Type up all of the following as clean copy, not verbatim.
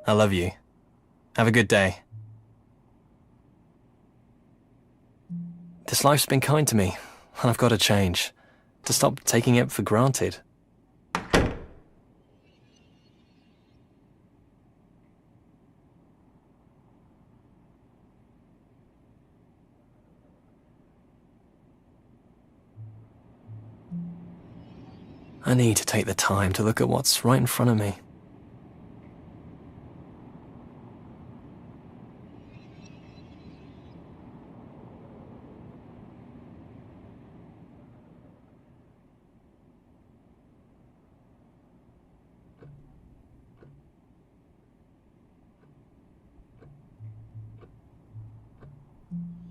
I love you. Have a good day. This life's been kind to me, and I've got to change. To stop taking it for granted. I need to take the time to look at what's right in front of me.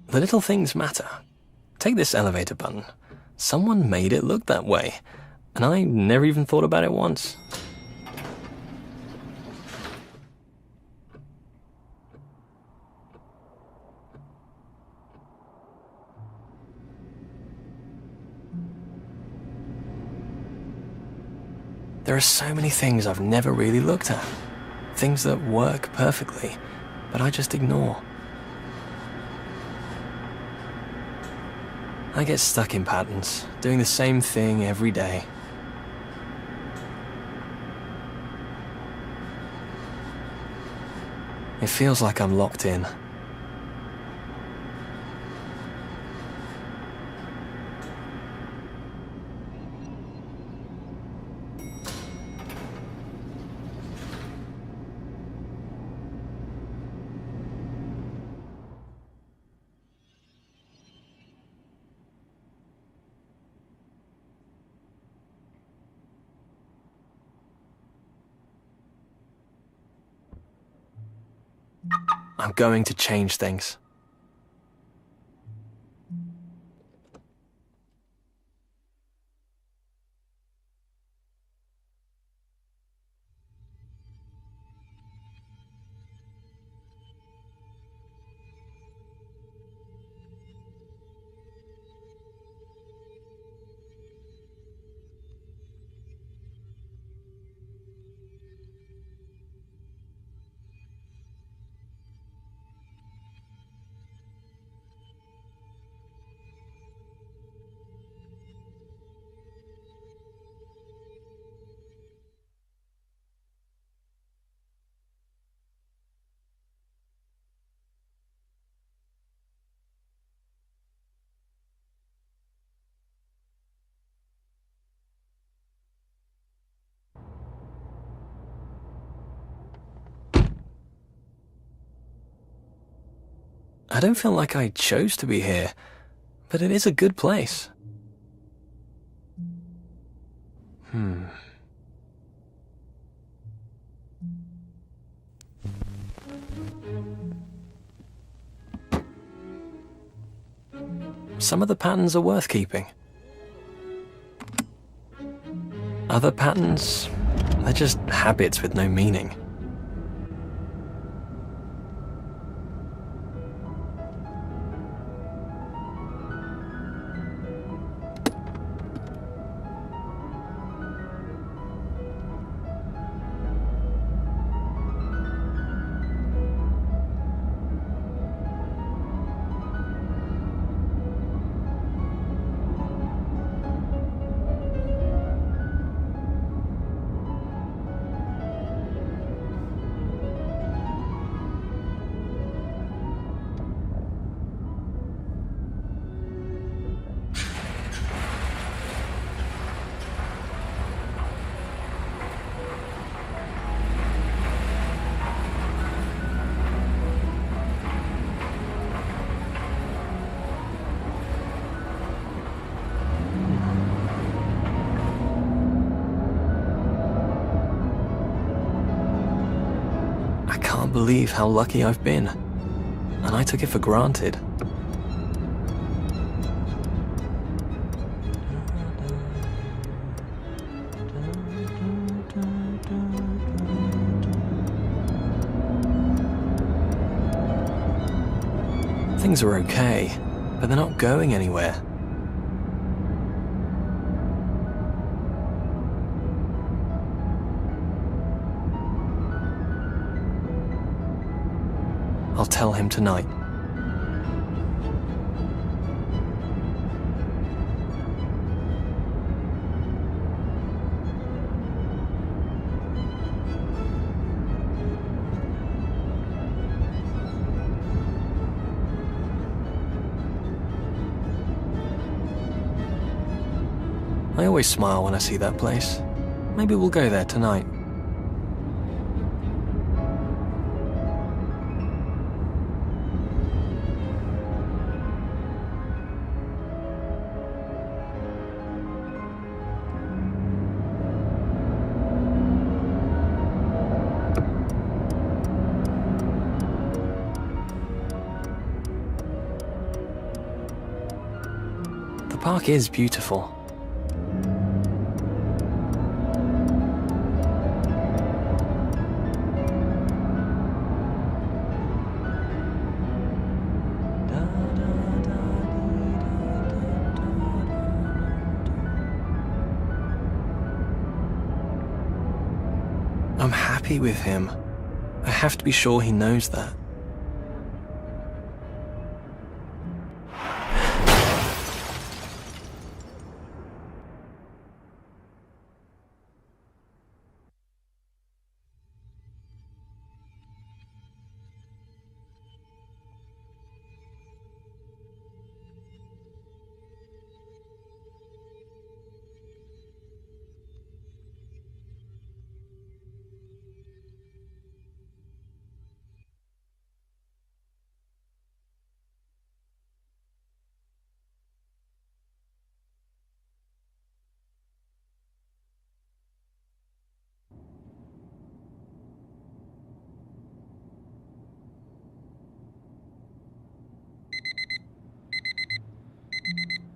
The little things matter. Take this elevator button. Someone made it look that way, and I never even thought about it once. There are so many things I've never really looked at. Things that work perfectly, but I just ignore. I get stuck in patterns, doing the same thing every day. It feels like I'm locked in. I'm going to change things. I don't feel like I chose to be here, but it is a good place. Some of the patterns are worth keeping. Other patterns, they're just habits with no meaning. I can't believe how lucky I've been, and I took it for granted. Things are okay, but they're not going anywhere. I'll tell him tonight. I always smile when I see that place. Maybe we'll go there tonight. The park is beautiful. I'm happy with him. I have to be sure he knows that.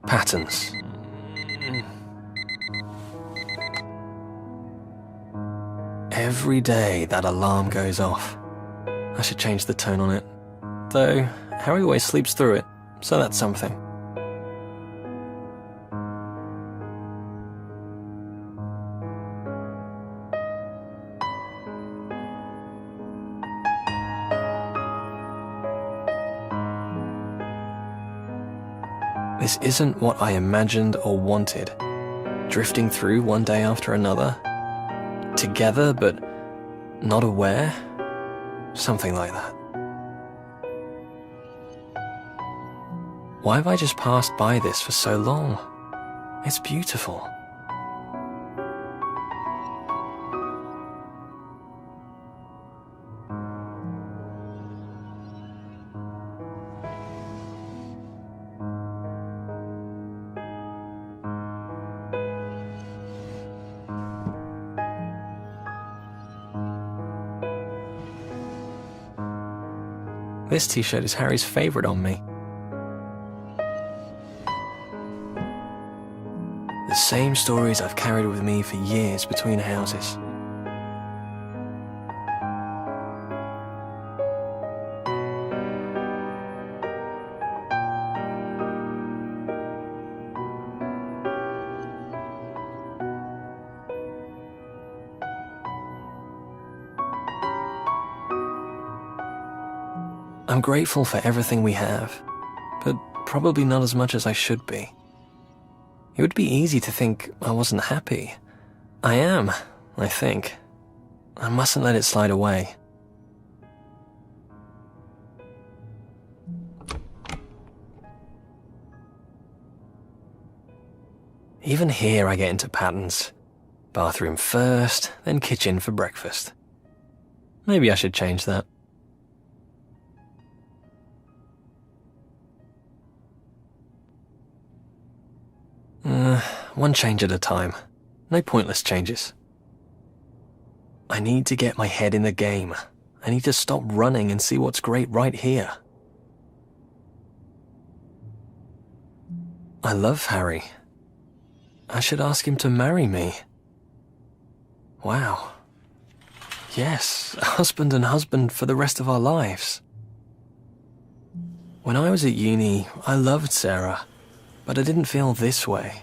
Patterns. Every day that alarm goes off. I should change the tone on it. Though, Harry always sleeps through it, so that's something. This isn't what I imagined or wanted. Drifting through one day after another. Together, but not aware. Something like that. Why have I just passed by this for so long? It's beautiful. This t-shirt is Harry's favourite on me. The same stories I've carried with me for years between houses. I'm grateful for everything we have, but probably not as much as I should be. It would be easy to think I wasn't happy. I am, I think. I mustn't let it slide away. Even here I get into patterns. Bathroom first, then kitchen for breakfast. Maybe I should change that. One change at a time. No pointless changes. I need to get my head in the game. I need to stop running and see what's great right here. I love Harry. I should ask him to marry me. Wow. Yes, husband and husband for the rest of our lives. When I was at uni, I loved Sarah, but I didn't feel this way.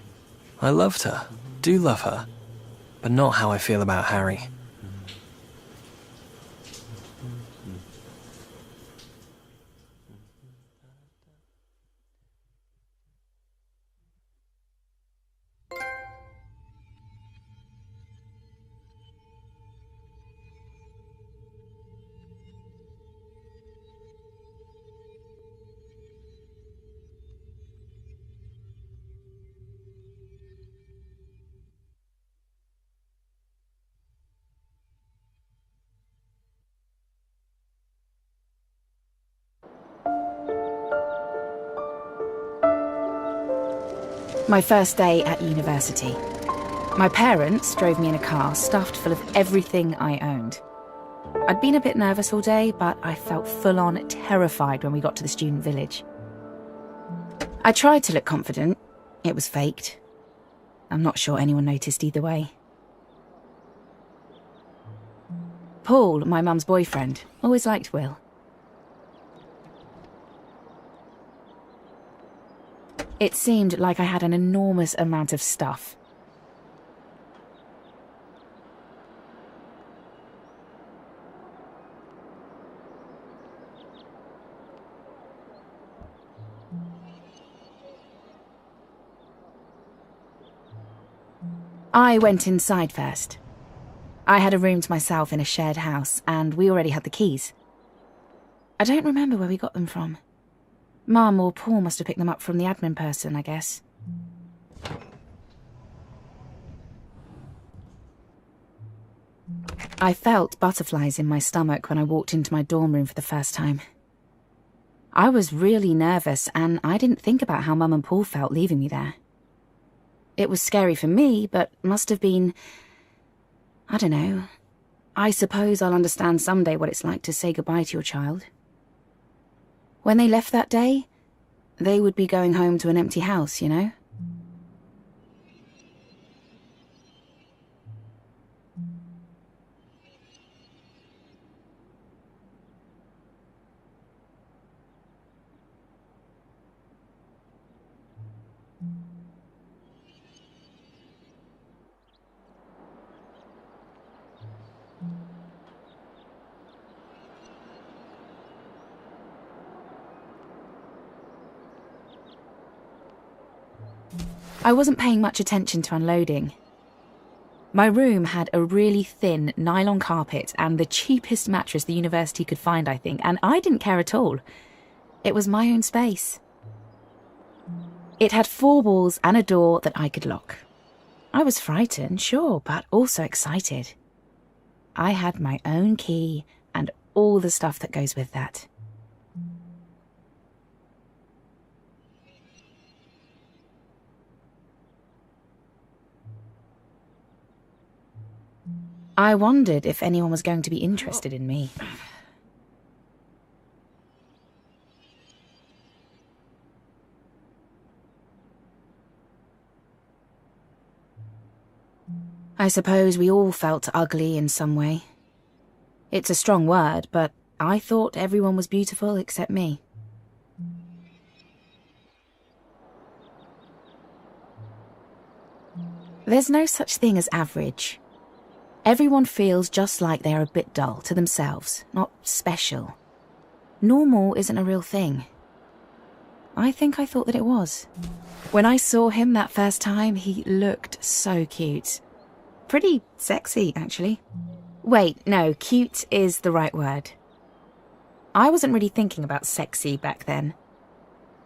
I loved her, do love her, but not how I feel about Harry. My first day at university. My parents drove me in a car stuffed full of everything I owned. I'd been a bit nervous all day, but I felt full-on terrified when we got to the student village. I tried to look confident. It was faked. I'm not sure anyone noticed either way. Paul, my mum's boyfriend, always liked Will. It seemed like I had an enormous amount of stuff. I went inside first. I had a room to myself in a shared house, and we already had the keys. I don't remember where we got them from. Mum or Paul must have picked them up from the admin person, I guess. I felt butterflies in my stomach when I walked into my dorm room for the first time. I was really nervous, and I didn't think about how Mum and Paul felt leaving me there. It was scary for me, but must have been... I don't know. I suppose I'll understand someday what it's like to say goodbye to your child. When they left that day, they would be going home to an empty house, you know? I wasn't paying much attention to unloading. My room had a really thin nylon carpet and the cheapest mattress the university could find, I think, and I didn't care at all. It was my own space. It had 4 walls and a door that I could lock. I was frightened, sure, but also excited. I had my own key and all the stuff that goes with that. I wondered if anyone was going to be interested in me. I suppose we all felt ugly in some way. It's a strong word, but I thought everyone was beautiful except me. There's no such thing as average. Everyone feels just like they're a bit dull to themselves, not special. Normal isn't a real thing. I think I thought that it was. When I saw him that first time, he looked so cute. Pretty sexy, actually. Wait, no, cute is the right word. I wasn't really thinking about sexy back then.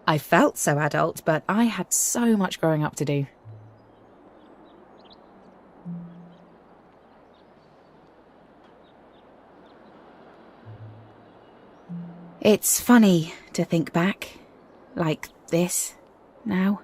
I felt so adult, but I had so much growing up to do. It's funny to think back, like this, now.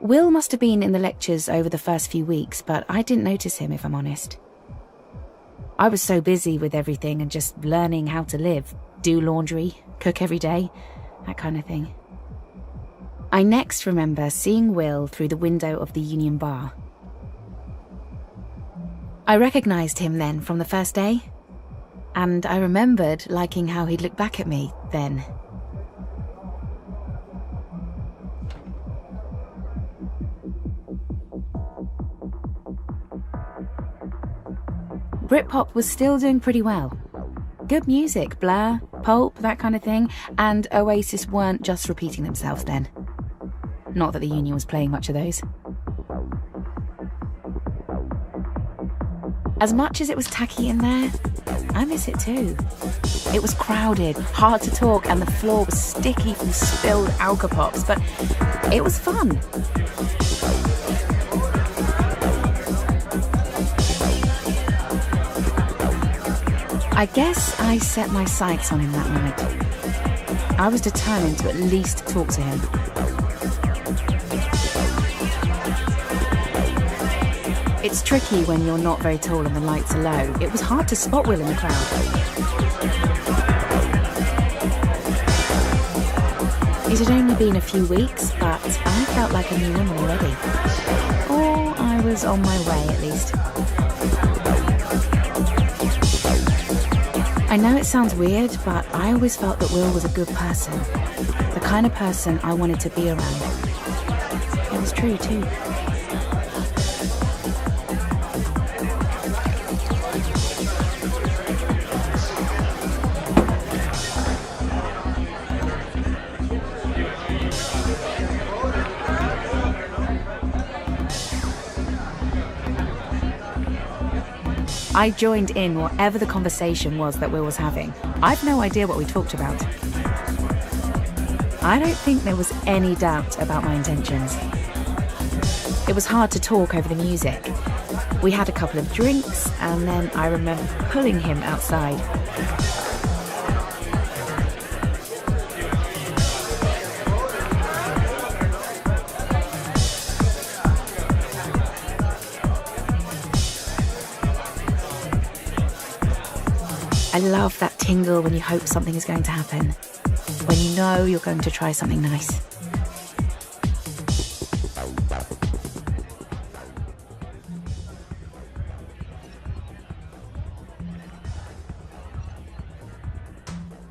Will must have been in the lectures over the first few weeks, but I didn't notice him, if I'm honest. I was so busy with everything and just learning how to live, do laundry, cook every day, that kind of thing. I next remember seeing Will through the window of the Union Bar. I recognised him then from the first day, and I remembered liking how he'd look back at me then. Britpop was still doing pretty well. Good music, Blur, Pulp, that kind of thing, and Oasis weren't just repeating themselves then. Not that the Union was playing much of those. As much as it was tacky in there, I miss it too. It was crowded, hard to talk, and the floor was sticky from spilled Alka-Pops, but it was fun. I guess I set my sights on him that night. I was determined to at least talk to him. It's tricky when you're not very tall and the lights are low. It was hard to spot Will in the crowd. It had only been a few weeks, but I felt like I knew him already. Or I was on my way, at least. I know it sounds weird, but I always felt that Will was a good person. The kind of person I wanted to be around. It was true, too. I joined in whatever the conversation was that Will was having. I've no idea what we talked about. I don't think there was any doubt about my intentions. It was hard to talk over the music. We had a couple of drinks, and then I remember pulling him outside. I love that tingle when you hope something is going to happen, when you know you're going to try something nice.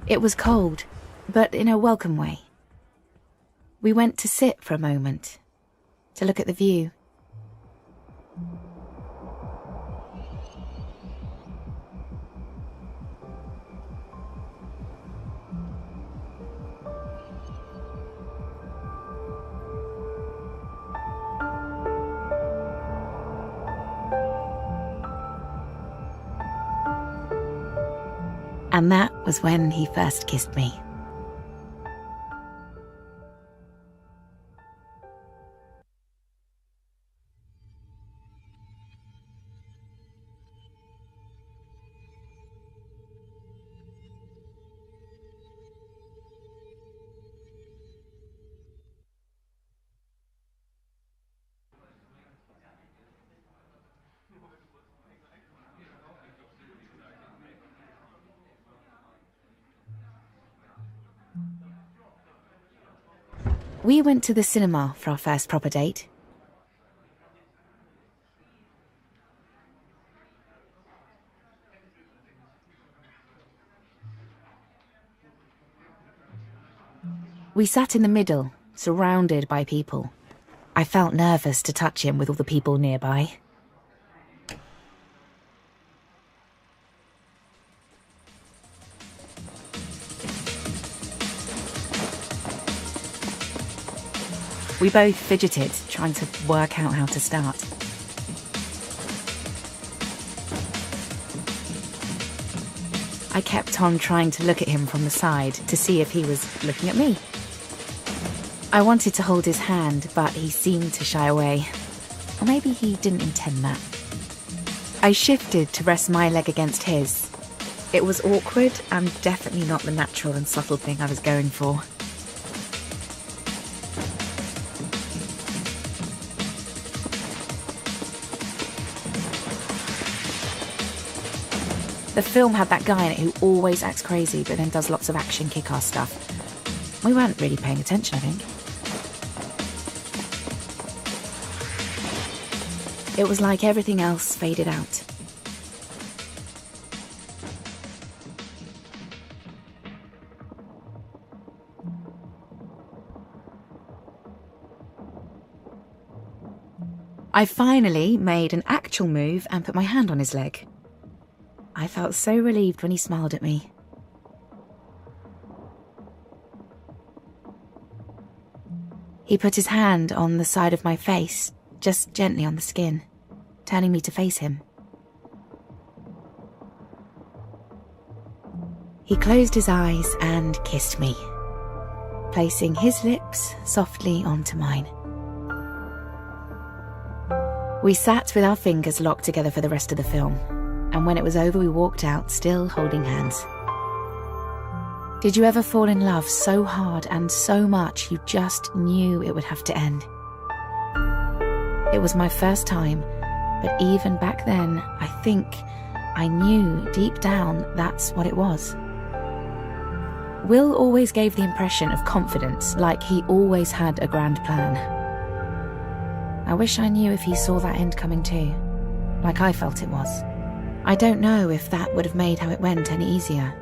It was cold, but in a welcome way. We went to sit for a moment, to look at the view. And that was when he first kissed me. We went to the cinema for our first proper date. We sat in the middle, surrounded by people. I felt nervous to touch him with all the people nearby. We both fidgeted, trying to work out how to start. I kept on trying to look at him from the side to see if he was looking at me. I wanted to hold his hand, but he seemed to shy away. Or maybe he didn't intend that. I shifted to rest my leg against his. It was awkward and definitely not the natural and subtle thing I was going for. The film had that guy in it who always acts crazy but then does lots of action kick-ass stuff. We weren't really paying attention, I think. It was like everything else faded out. I finally made an actual move and put my hand on his leg. I felt so relieved when he smiled at me. He put his hand on the side of my face, just gently on the skin, turning me to face him. He closed his eyes and kissed me, placing his lips softly onto mine. We sat with our fingers locked together for the rest of the film, and when it was over we walked out, still holding hands. Did you ever fall in love so hard and so much you just knew it would have to end? It was my first time, but even back then, I think I knew deep down that's what it was. Will always gave the impression of confidence, like he always had a grand plan. I wish I knew if he saw that end coming too, like I felt it was. I don't know if that would have made how it went any easier.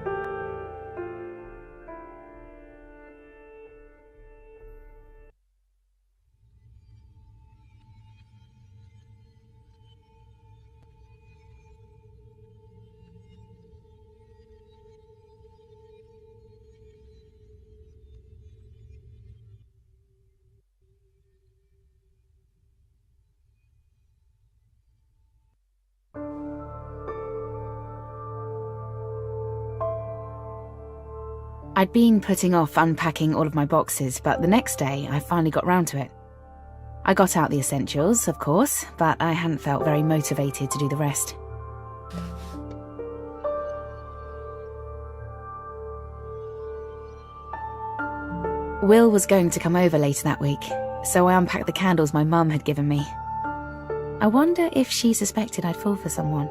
I'd been putting off unpacking all of my boxes, but the next day I finally got round to it. I got out the essentials, of course, but I hadn't felt very motivated to do the rest. Will was going to come over later that week, so I unpacked the candles my mum had given me. I wonder if she suspected I'd fall for someone.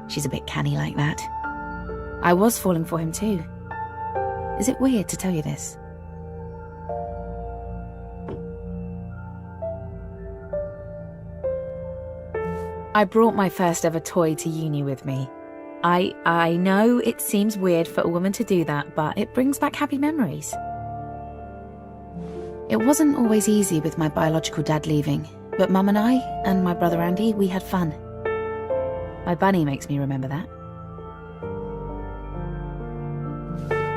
She's a bit canny like that. I was falling for him too. Is it weird to tell you this? I brought my first ever toy to uni with me. I know it seems weird for a woman to do that, but it brings back happy memories. It wasn't always easy with my biological dad leaving, but Mum and I, and my brother Andy, we had fun. My bunny makes me remember that.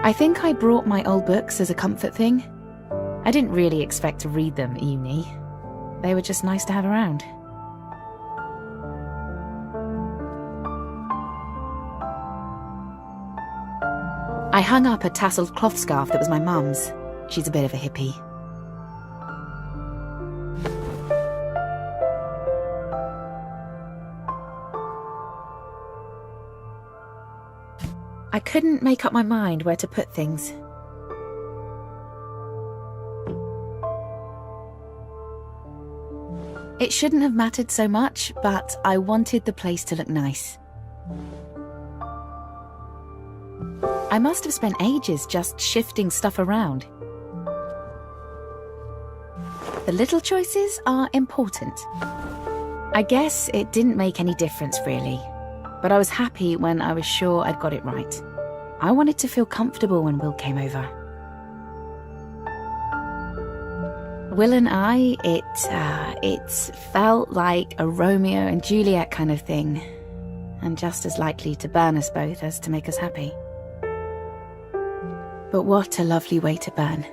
I think I brought my old books as a comfort thing. I didn't really expect to read them at uni. They were just nice to have around. I hung up a tasselled cloth scarf that was my mum's. She's a bit of a hippie. I couldn't make up my mind where to put things. It shouldn't have mattered so much, but I wanted the place to look nice. I must have spent ages just shifting stuff around. The little choices are important. I guess it didn't make any difference really, but I was happy when I was sure I'd got it right. I wanted to feel comfortable when Will came over. Will and I, it felt like a Romeo and Juliet kind of thing, and just as likely to burn us both as to make us happy. But what a lovely way to burn.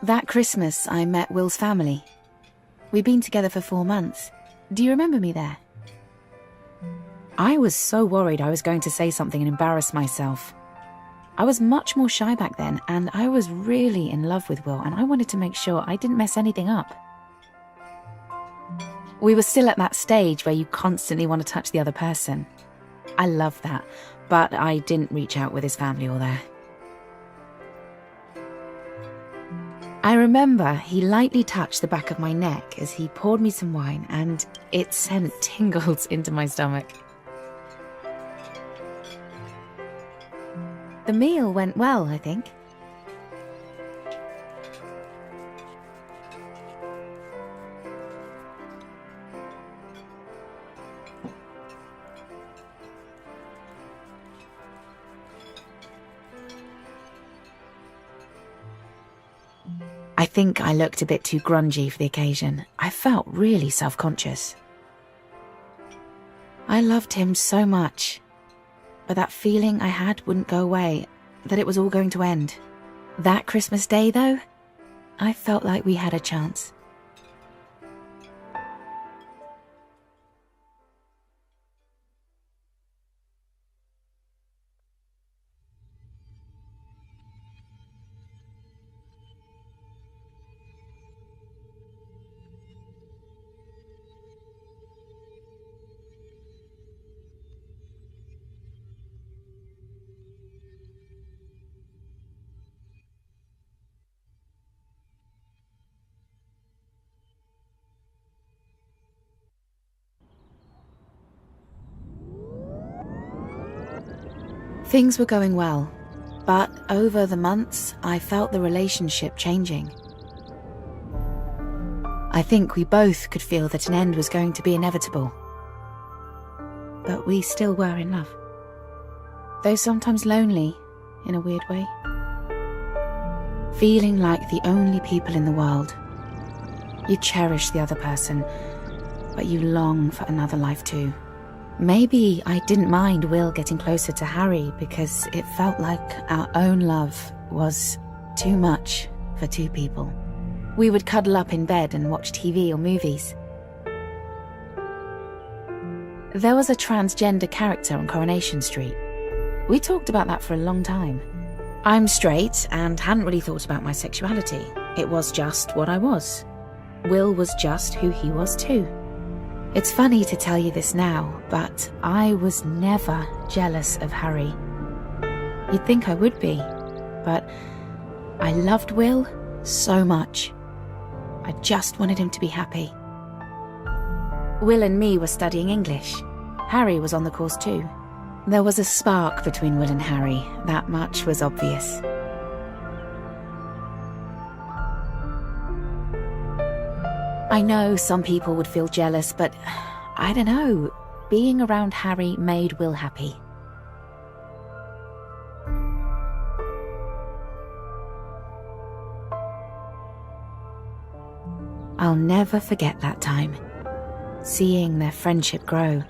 That Christmas, I met Will's family. We'd been together for 4 months. Do you remember me there? I was so worried I was going to say something and embarrass myself. I was much more shy back then, and I was really in love with Will, and I wanted to make sure I didn't mess anything up. We were still at that stage where you constantly want to touch the other person. I love that, but I didn't reach out with his family or there. I remember he lightly touched the back of my neck as he poured me some wine, and it sent tingles into my stomach. The meal went well, I think. I think I looked a bit too grungy for the occasion. I felt really self-conscious. I loved him so much, but that feeling I had wouldn't go away, that it was all going to end. That Christmas Day, though, I felt like we had a chance. Things were going well, but over the months, I felt the relationship changing. I think we both could feel that an end was going to be inevitable. But we still were in love. Though sometimes lonely, in a weird way. Feeling like the only people in the world. You cherish the other person, but you long for another life too. Maybe I didn't mind Will getting closer to Harry because it felt like our own love was too much for two people. We would cuddle up in bed and watch TV or movies. There was a transgender character on Coronation Street. We talked about that for a long time. I'm straight and hadn't really thought about my sexuality. It was just what I was. Will was just who he was too. It's funny to tell you this now, but I was never jealous of Harry. You'd think I would be, but I loved Will so much. I just wanted him to be happy. Will and me were studying English. Harry was on the course too. There was a spark between Will and Harry, that much was obvious. I know some people would feel jealous, but I don't know. Being around Harry made Will happy. I'll never forget that time, seeing their friendship grow.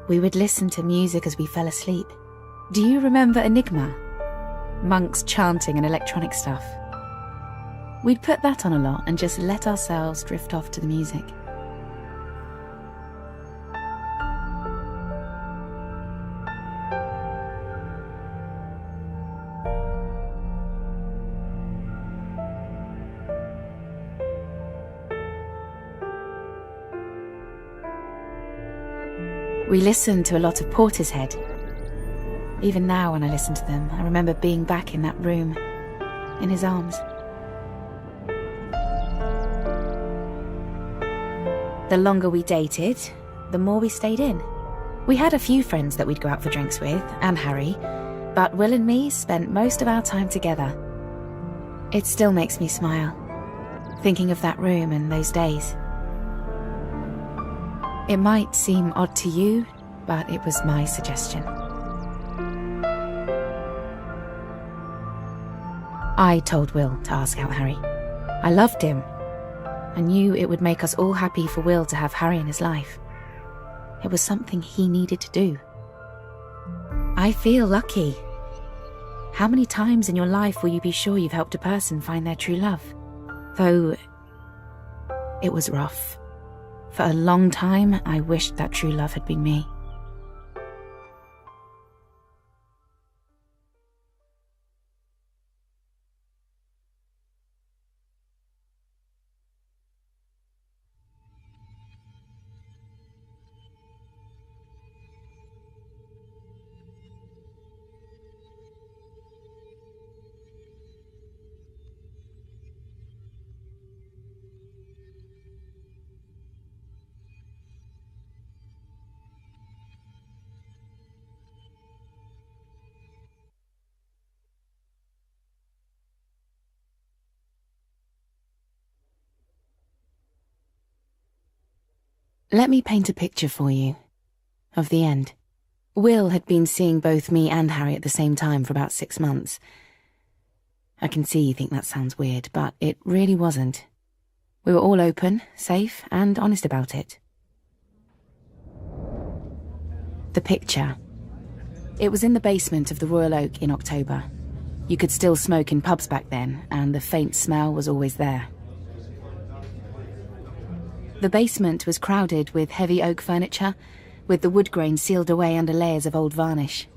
We would listen to music as we fell asleep. Do you remember Enigma? Monks chanting and electronic stuff. We'd put that on a lot and just let ourselves drift off to the music. We listened to a lot of Portishead. Even now when I listen to them, I remember being back in that room, in his arms. The longer we dated, the more we stayed in. We had a few friends that we'd go out for drinks with, and Harry, but Will and me spent most of our time together. It still makes me smile, thinking of that room and those days. It might seem odd to you, but it was my suggestion. I told Will to ask out Harry. I loved him. I knew it would make us all happy for Will to have Harry in his life. It was something he needed to do. I feel lucky. How many times in your life will you be sure you've helped a person find their true love? Though it was rough. For a long time, I wished that true love had been me. Let me paint a picture for you of the end. Will had been seeing both me and Harry at the same time for about 6 months. I can see you think that sounds weird, but it really wasn't. We were all open, safe, and honest about it. The picture. It was in the basement of the Royal Oak in October. You could still smoke in pubs back then, and the faint smell was always there. The basement was crowded with heavy oak furniture, with the wood grain sealed away under layers of old varnish.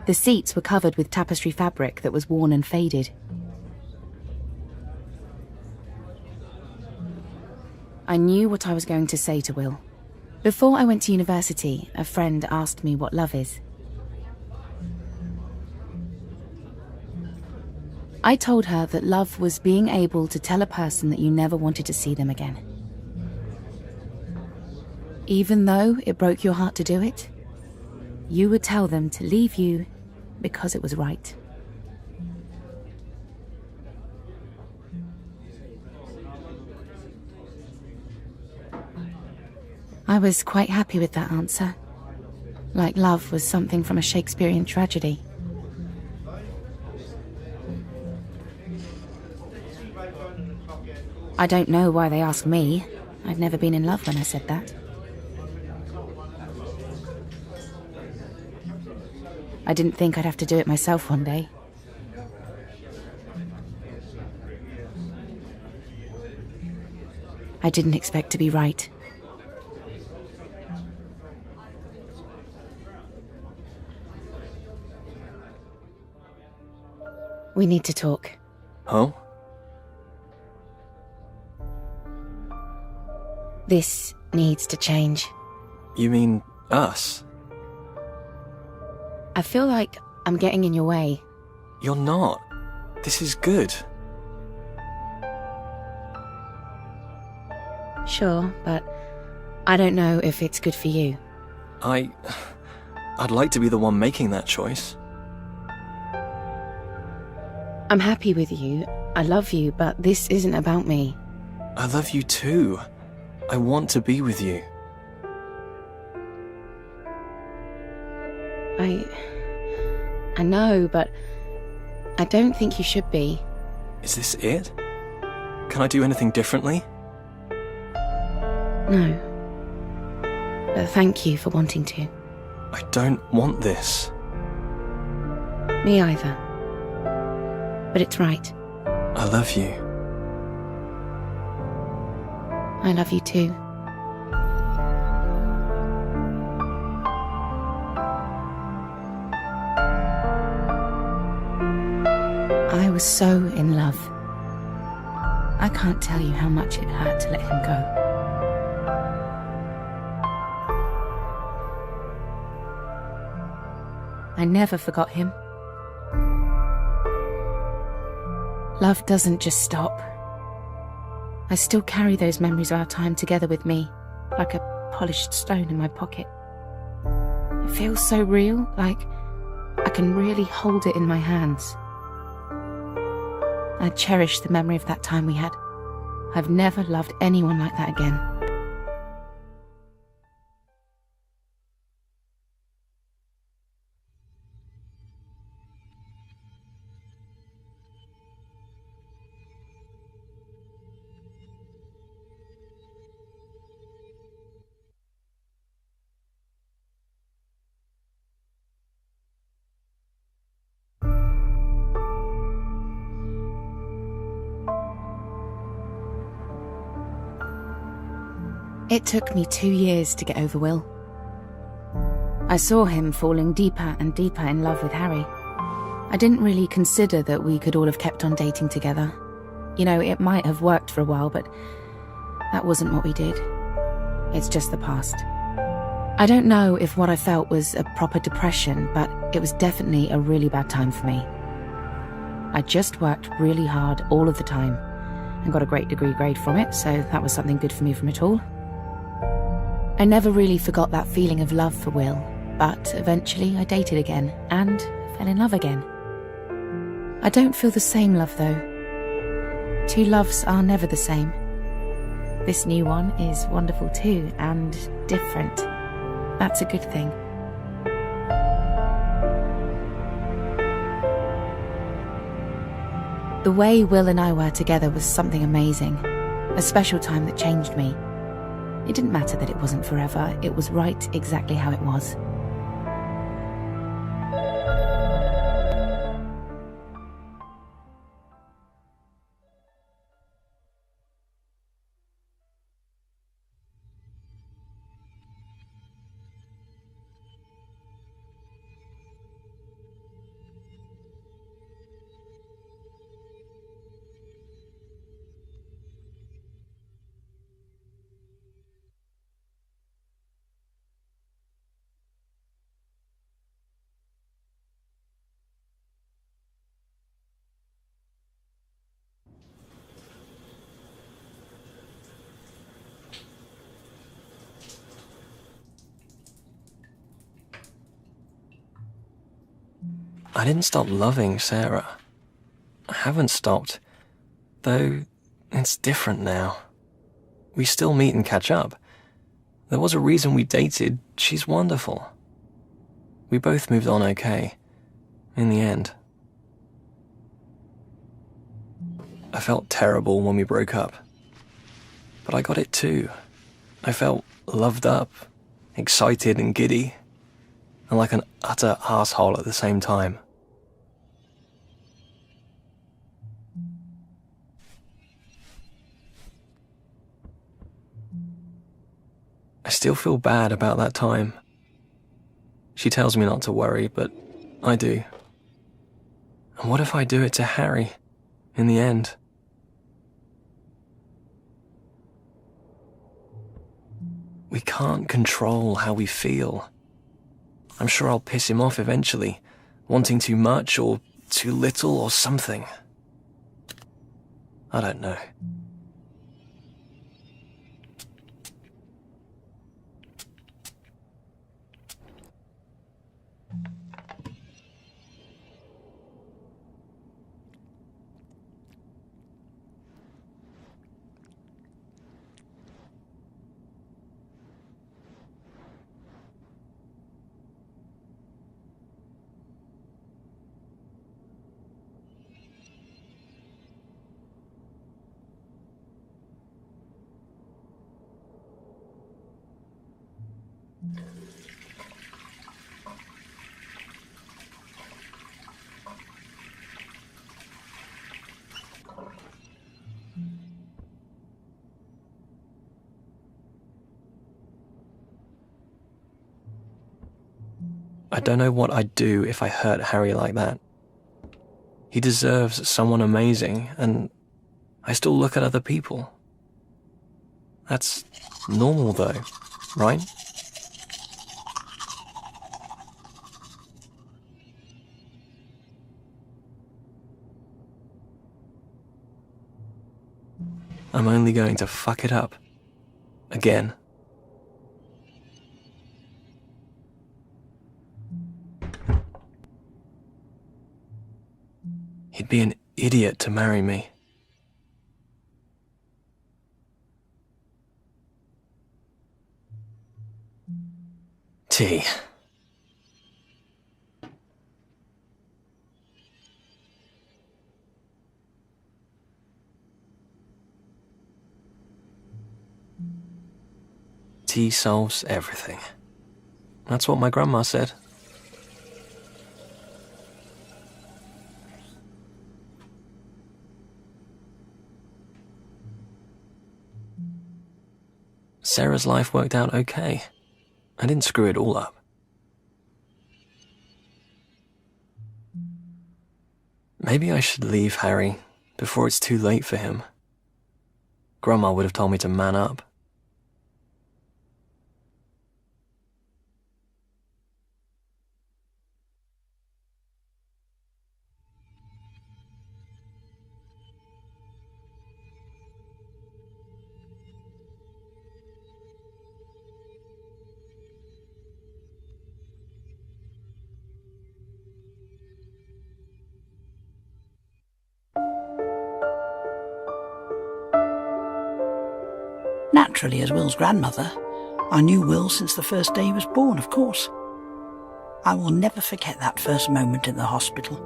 The seats were covered with tapestry fabric that was worn and faded. I knew what I was going to say to Will. Before I went to university, a friend asked me what love is. I told her that love was being able to tell a person that you never wanted to see them again. Even though it broke your heart to do it, you would tell them to leave you because it was right. I was quite happy with that answer. Like love was something from a Shakespearean tragedy. I don't know why they asked me. I'd never been in love when I said that. I didn't think I'd have to do it myself one day. I didn't expect to be right. We need to talk. Oh? This needs to change. You mean us? I feel like I'm getting in your way. You're not. This is good. Sure, but I don't know if it's good for you. I'd like to be the one making that choice. I'm happy with you. I love you, but this isn't about me. I love you too. I want to be with you. I know, but I don't think you should be. Is this it? Can I do anything differently? No. But thank you for wanting to. I don't want this. Me either. But it's right. I love you. I love you too. I was so in love. I can't tell you how much it hurt to let him go. I never forgot him. Love doesn't just stop. I still carry those memories of our time together with me, like a polished stone in my pocket. It feels so real, like I can really hold it in my hands. I cherish the memory of that time we had. I've never loved anyone like that again. It took me 2 years to get over Will. I saw him falling deeper and deeper in love with Harry. I didn't really consider that we could all have kept on dating together. You know, it might have worked for a while, but that wasn't what we did. It's just the past. I don't know if what I felt was a proper depression, but it was definitely a really bad time for me. I just worked really hard all of the time and got a great degree grade from it, so that was something good for me from it all. I never really forgot that feeling of love for Will, but eventually I dated again and fell in love again. I don't feel the same love though. Two loves are never the same. This new one is wonderful too, and different. That's a good thing. The way Will and I were together was something amazing, a special time that changed me. It didn't matter that it wasn't forever, it was right exactly how it was. I didn't stop loving Sarah. I haven't stopped, though it's different now. We still meet and catch up. There was a reason we dated. She's wonderful. We both moved on okay, in the end. I felt terrible when we broke up, but I got it too. I felt loved up, excited and giddy, and like an utter asshole at the same time. I still feel bad about that time. She tells me not to worry, but I do. And what if I do it to Harry, in the end? We can't control how we feel. I'm sure I'll piss him off eventually, wanting too much or too little or something. I don't know. I don't know what I'd do if I hurt Harry like that. He deserves someone amazing, and I still look at other people. That's normal though, right? I'm only going to fuck it up. Again. He'd be an idiot to marry me. T. Tea solves everything. That's what my grandma said. Sarah's life worked out okay. I didn't screw it all up. Maybe I should leave Harry before it's too late for him. Grandma would have told me to man up. Naturally, as Will's grandmother, I knew Will since the first day he was born, of course. I will never forget that first moment in the hospital,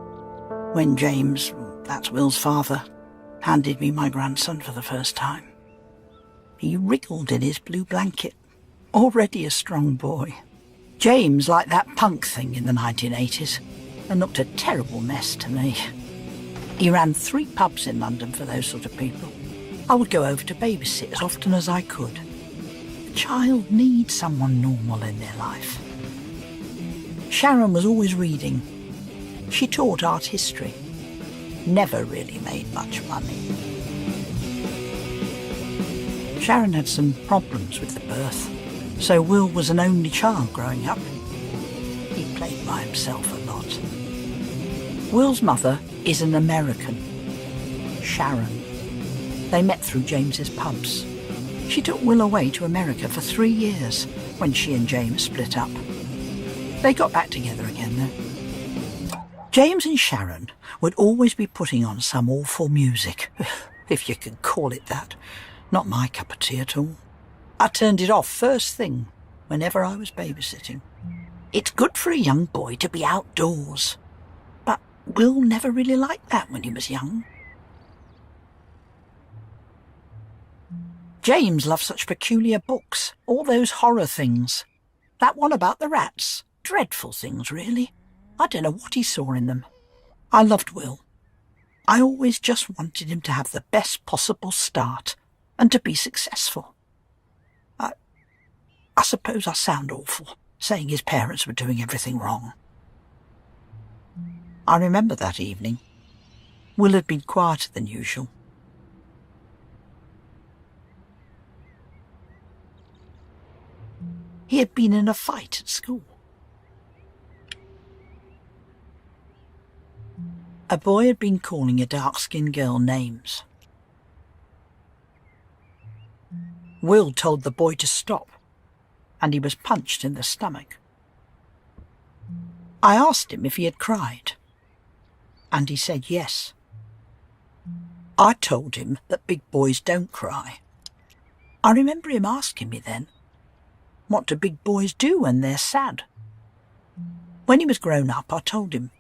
when James, that's Will's father, handed me my grandson for the first time. He wriggled in his blue blanket, already a strong boy. James liked that punk thing in the 1980s, and looked a terrible mess to me. He ran 3 pubs in London for those sort of people. I would go over to babysit as often as I could. A child needs someone normal in their life. Sharon was always reading. She taught art history. Never really made much money. Sharon had some problems with the birth, so Will was an only child growing up. He played by himself a lot. Will's mother is an American, Sharon. They met through James's pubs. She took Will away to America for 3 years when she and James split up. They got back together again, though. James and Sharon would always be putting on some awful music, if you could call it that. Not my cup of tea at all. I turned it off first thing whenever I was babysitting. It's good for a young boy to be outdoors, but Will never really liked that when he was young. James loved such peculiar books, all those horror things. That one about the rats. Dreadful things, really. I don't know what he saw in them. I loved Will. I always just wanted him to have the best possible start and to be successful. I suppose I sound awful, saying his parents were doing everything wrong. I remember that evening. Will had been quieter than usual. He had been in a fight at school. A boy had been calling a dark-skinned girl names. Will told the boy to stop, and he was punched in the stomach. I asked him if he had cried, and he said yes. I told him that big boys don't cry. I remember him asking me then, what do big boys do when they're sad? When he was grown up, I told him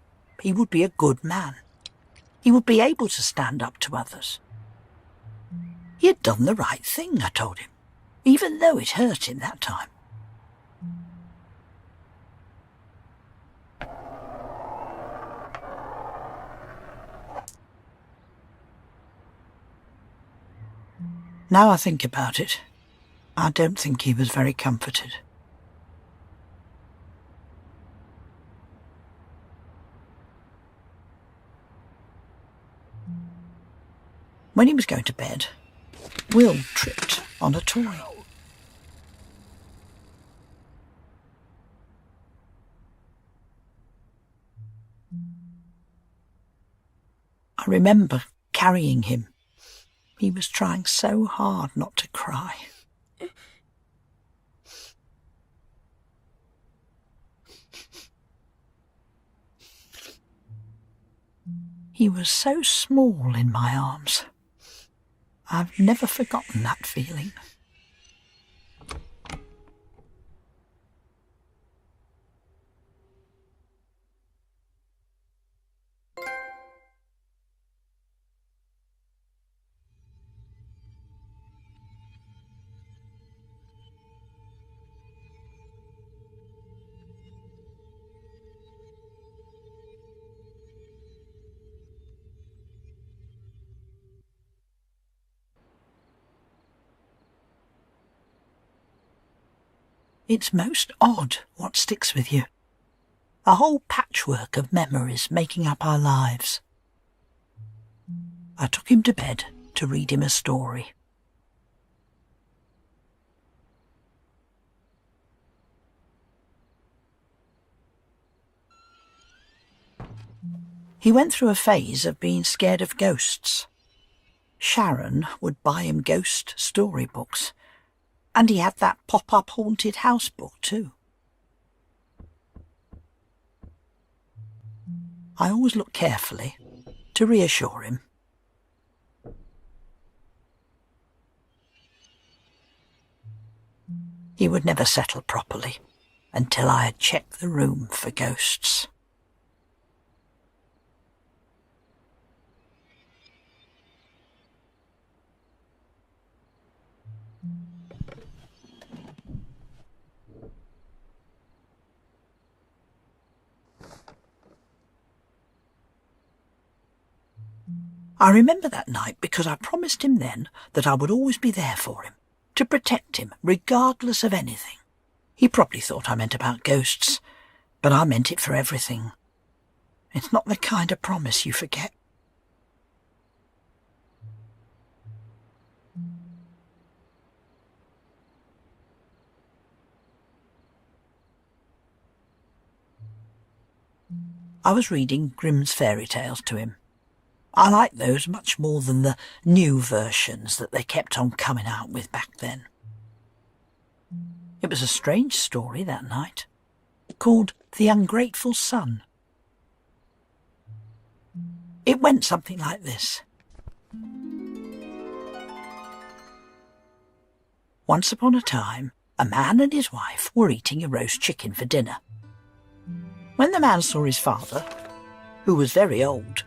he would be a good man. He would be able to stand up to others. He had done the right thing, I told him, even though it hurt him that time. Now I think about it, I don't think he was very comforted. When he was going to bed, Will tripped on a toy. I remember carrying him. He was trying so hard not to cry. He was so small in my arms. I've never forgotten that feeling. It's most odd what sticks with you. A whole patchwork of memories making up our lives. I took him to bed to read him a story. He went through a phase of being scared of ghosts. Sharon would buy him ghost storybooks, and he had that pop-up haunted house book too. I always looked carefully to reassure him. He would never settle properly until I had checked the room for ghosts. I remember that night because I promised him then that I would always be there for him, to protect him regardless of anything. He probably thought I meant about ghosts, but I meant it for everything. It's not the kind of promise you forget. I was reading Grimm's fairy tales to him. I like those much more than the new versions that they kept on coming out with back then. It was a strange story that night, called The Ungrateful Son. It went something like this. Once upon a time, a man and his wife were eating a roast chicken for dinner. When the man saw his father, who was very old,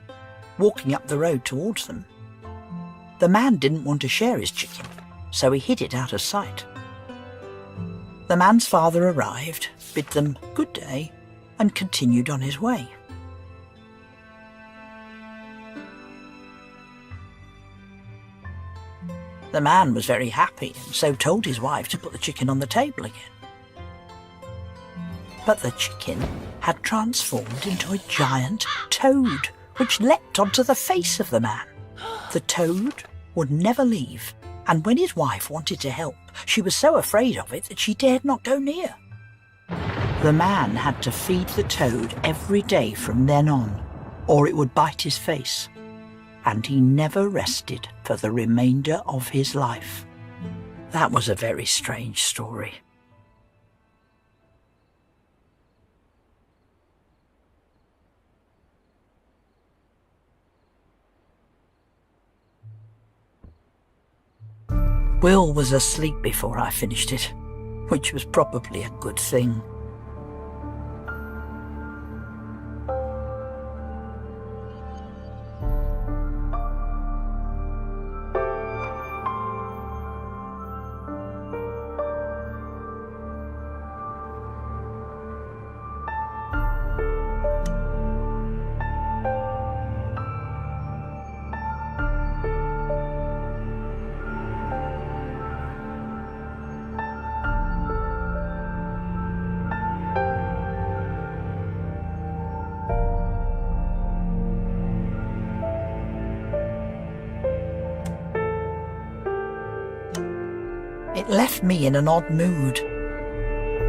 walking up the road towards them, the man didn't want to share his chicken, so he hid it out of sight. The man's father arrived, bid them good day, and continued on his way. The man was very happy and so told his wife to put the chicken on the table again. But the chicken had transformed into a giant toad, which leapt onto the face of the man. The toad would never leave, and when his wife wanted to help, she was so afraid of it that she dared not go near. The man had to feed the toad every day from then on, or it would bite his face, and he never rested for the remainder of his life. That was a very strange story. Will was asleep before I finished it, which was probably a good thing. It left me in an odd mood.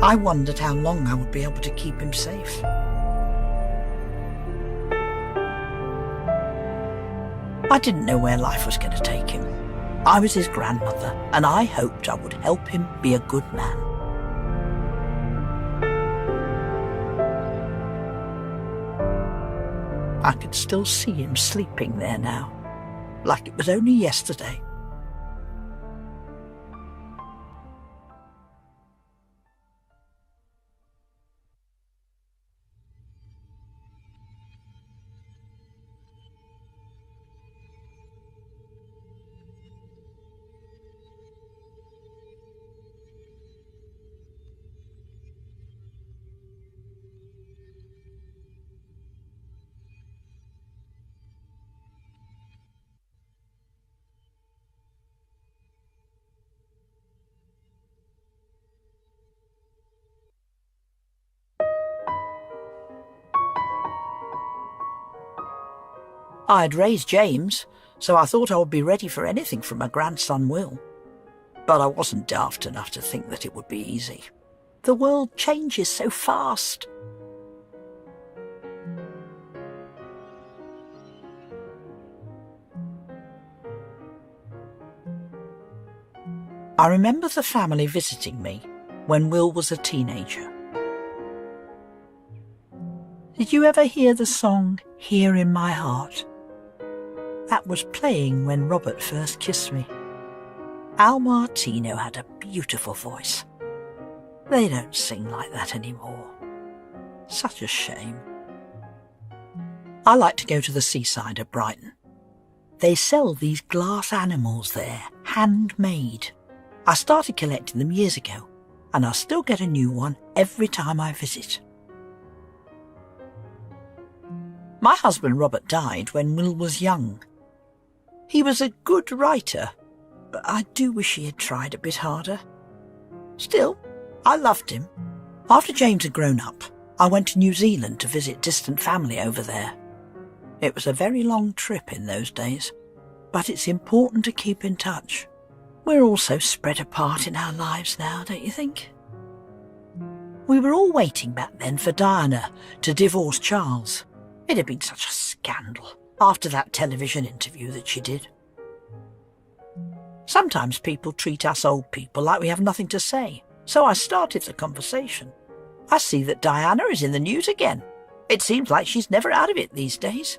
I wondered how long I would be able to keep him safe. I didn't know where life was going to take him. I was his grandmother, and I hoped I would help him be a good man. I could still see him sleeping there now, like it was only yesterday. I'd raised James, so I thought I would be ready for anything from my grandson Will. But I wasn't daft enough to think that it would be easy. The world changes so fast. I remember the family visiting me when Will was a teenager. Did you ever hear the song Here in My Heart? That was playing when Robert first kissed me. Al Martino had a beautiful voice. They don't sing like that anymore. Such a shame. I like to go to the seaside at Brighton. They sell these glass animals there, handmade. I started collecting them years ago, and I still get a new one every time I visit. My husband Robert died when Will was young. He was a good writer, but I do wish he had tried a bit harder. Still, I loved him. After James had grown up, I went to New Zealand to visit distant family over there. It was a very long trip in those days, but it's important to keep in touch. We're all so spread apart in our lives now, don't you think? We were all waiting back then for Diana to divorce Charles. It had been such a scandal after that television interview that she did. Sometimes people treat us old people like we have nothing to say, so I started the conversation. I see that Diana is in the news again. It seems like she's never out of it these days.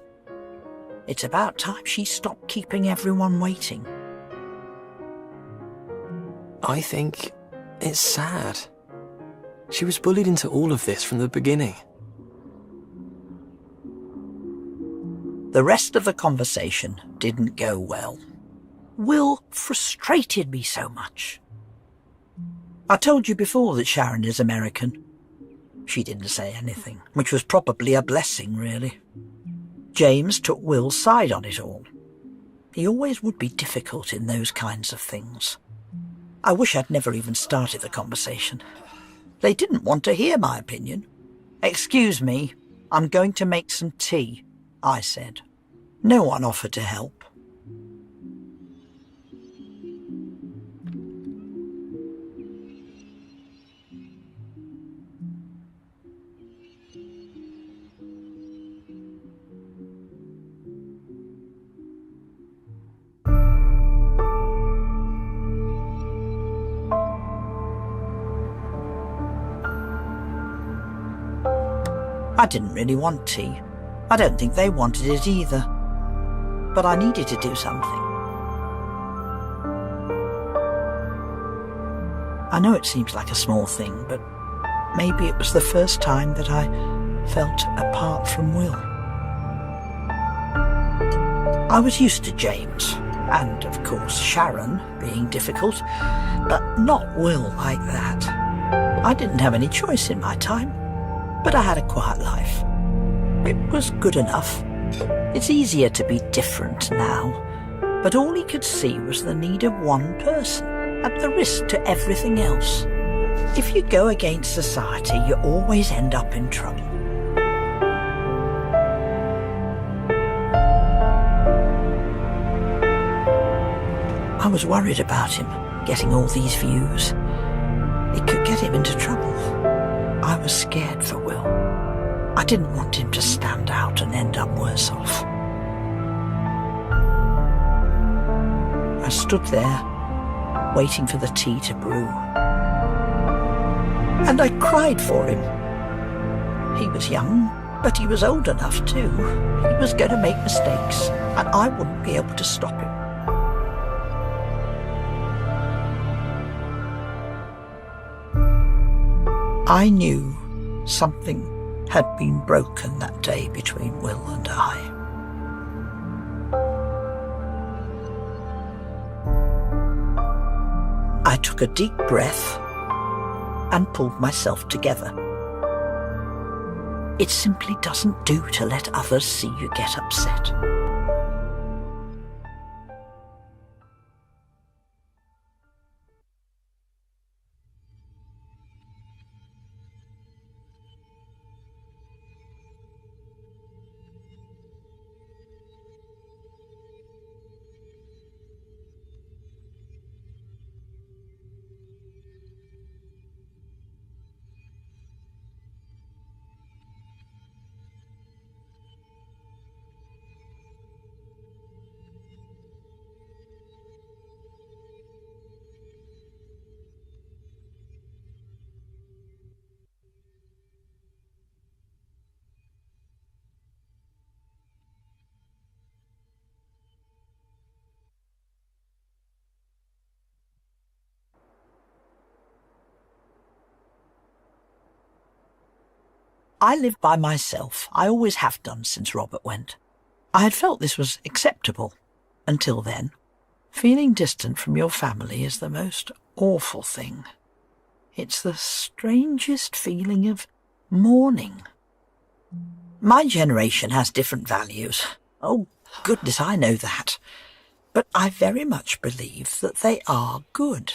It's about time she stopped keeping everyone waiting. I think it's sad. She was bullied into all of this from the beginning. The rest of the conversation didn't go well. Will frustrated me so much. I told you before that Sharon is American. She didn't say anything, which was probably a blessing, really. James took Will's side on it all. He always would be difficult in those kinds of things. I wish I'd never even started the conversation. They didn't want to hear my opinion. "Excuse me, I'm going to make some tea," I said. No one offered to help. I didn't really want tea. I don't think they wanted it either. But I needed to do something. I know it seems like a small thing, but maybe it was the first time that I felt apart from Will. I was used to James, and of course Sharon being difficult, but not Will like that. I didn't have any choice in my time, but I had a quiet life. It was good enough. It's easier to be different now, but all he could see was the need of one person, at the risk to everything else. If you go against society, you always end up in trouble. I was worried about him getting all these views. It could get him into trouble. I was scared for Will. I didn't want him to stand out and end up worse off. I stood there, waiting for the tea to brew. And I cried for him. He was young, but he was old enough too. He was going to make mistakes, and I wouldn't be able to stop him. I knew something had been broken that day between Will and I. I took a deep breath and pulled myself together. It simply doesn't do to let others see you get upset. I live by myself. I always have done since Robert went. I had felt this was acceptable until then. Feeling distant from your family is the most awful thing. It's the strangest feeling of mourning. My generation has different values. Oh, goodness, I know that. But I very much believe that they are good.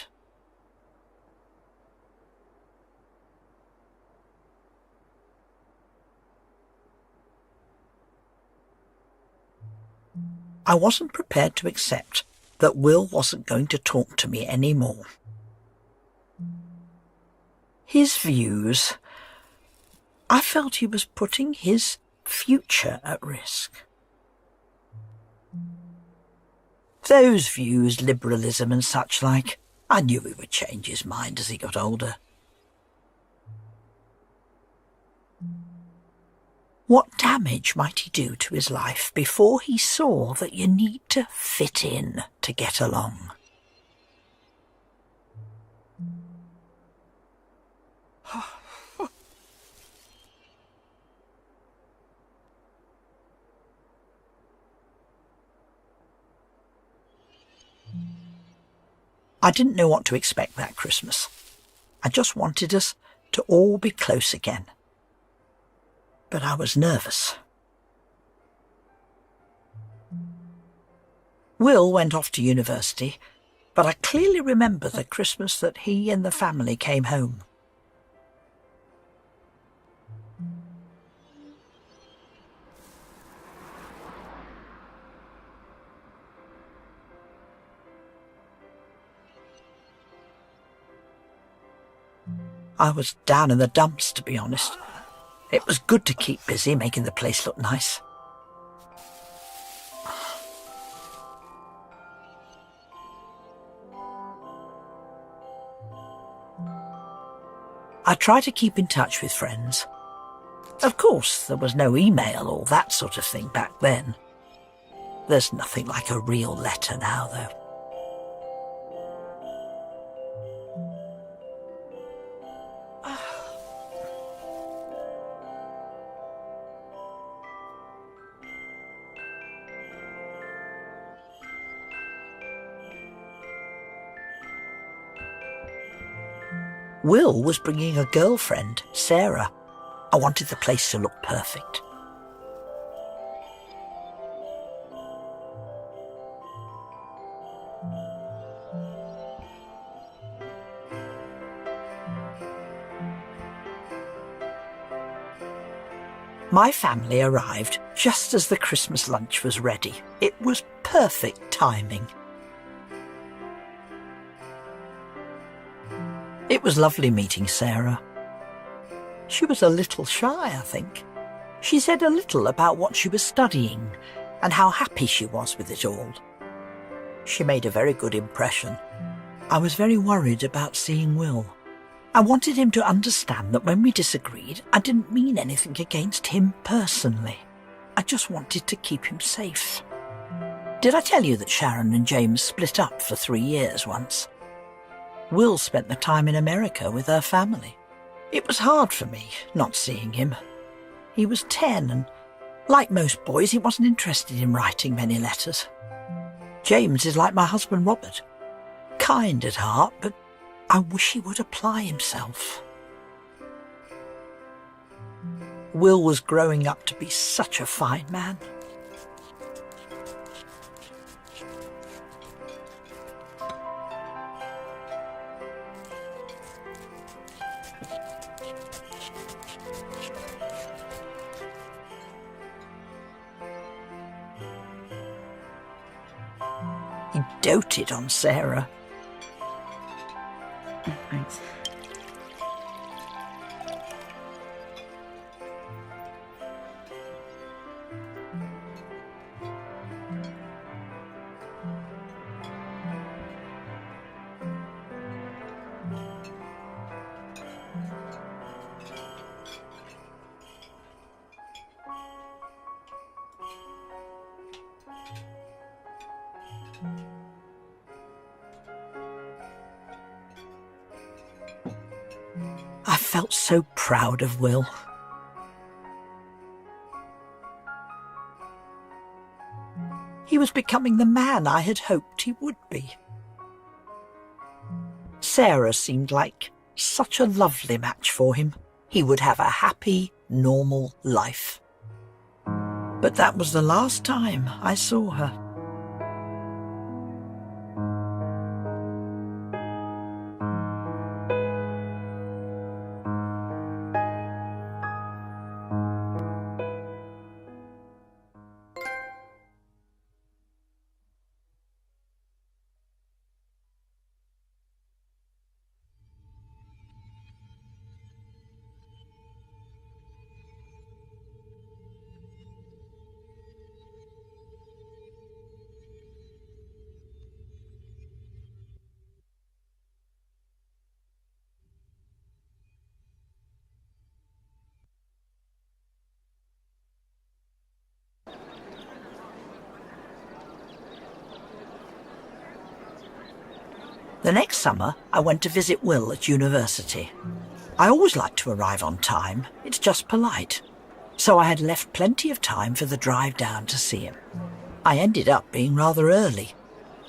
I wasn't prepared to accept that Will wasn't going to talk to me anymore. His views, I felt he was putting his future at risk. Those views, liberalism and such like, I knew he would change his mind as he got older. What damage might he do to his life before he saw that you need to fit in to get along? I didn't know what to expect that Christmas. I just wanted us to all be close again. But I was nervous. Will went off to university, but I clearly remember the Christmas that he and the family came home. I was down in the dumps, to be honest. It was good to keep busy, making the place look nice. I tried to keep in touch with friends. Of course, there was no email or that sort of thing back then. There's nothing like a real letter now, though. Will was bringing a girlfriend, Sarah. I wanted the place to look perfect. My family arrived just as the Christmas lunch was ready. It was perfect timing. It was lovely meeting Sarah. She was a little shy, I think. She said a little about what she was studying and how happy she was with it all. She made a very good impression. I was very worried about seeing Will. I wanted him to understand that when we disagreed, I didn't mean anything against him personally. I just wanted to keep him safe. Did I tell you that Sharon and James split up for 3 years once? Will spent the time in America with her family. It was hard for me, not seeing him. He was 10 and, like most boys, he wasn't interested in writing many letters. James is like my husband Robert. Kind at heart, but I wish he would apply himself. Will was growing up to be such a fine man. He doted on Sarah. Thanks. I felt so proud of Will. He was becoming the man I had hoped he would be. Sarah seemed like such a lovely match for him. He would have a happy, normal life. But that was the last time I saw her. The next summer, I went to visit Will at university. I always like to arrive on time. It's just polite. So I had left plenty of time for the drive down to see him. I ended up being rather early,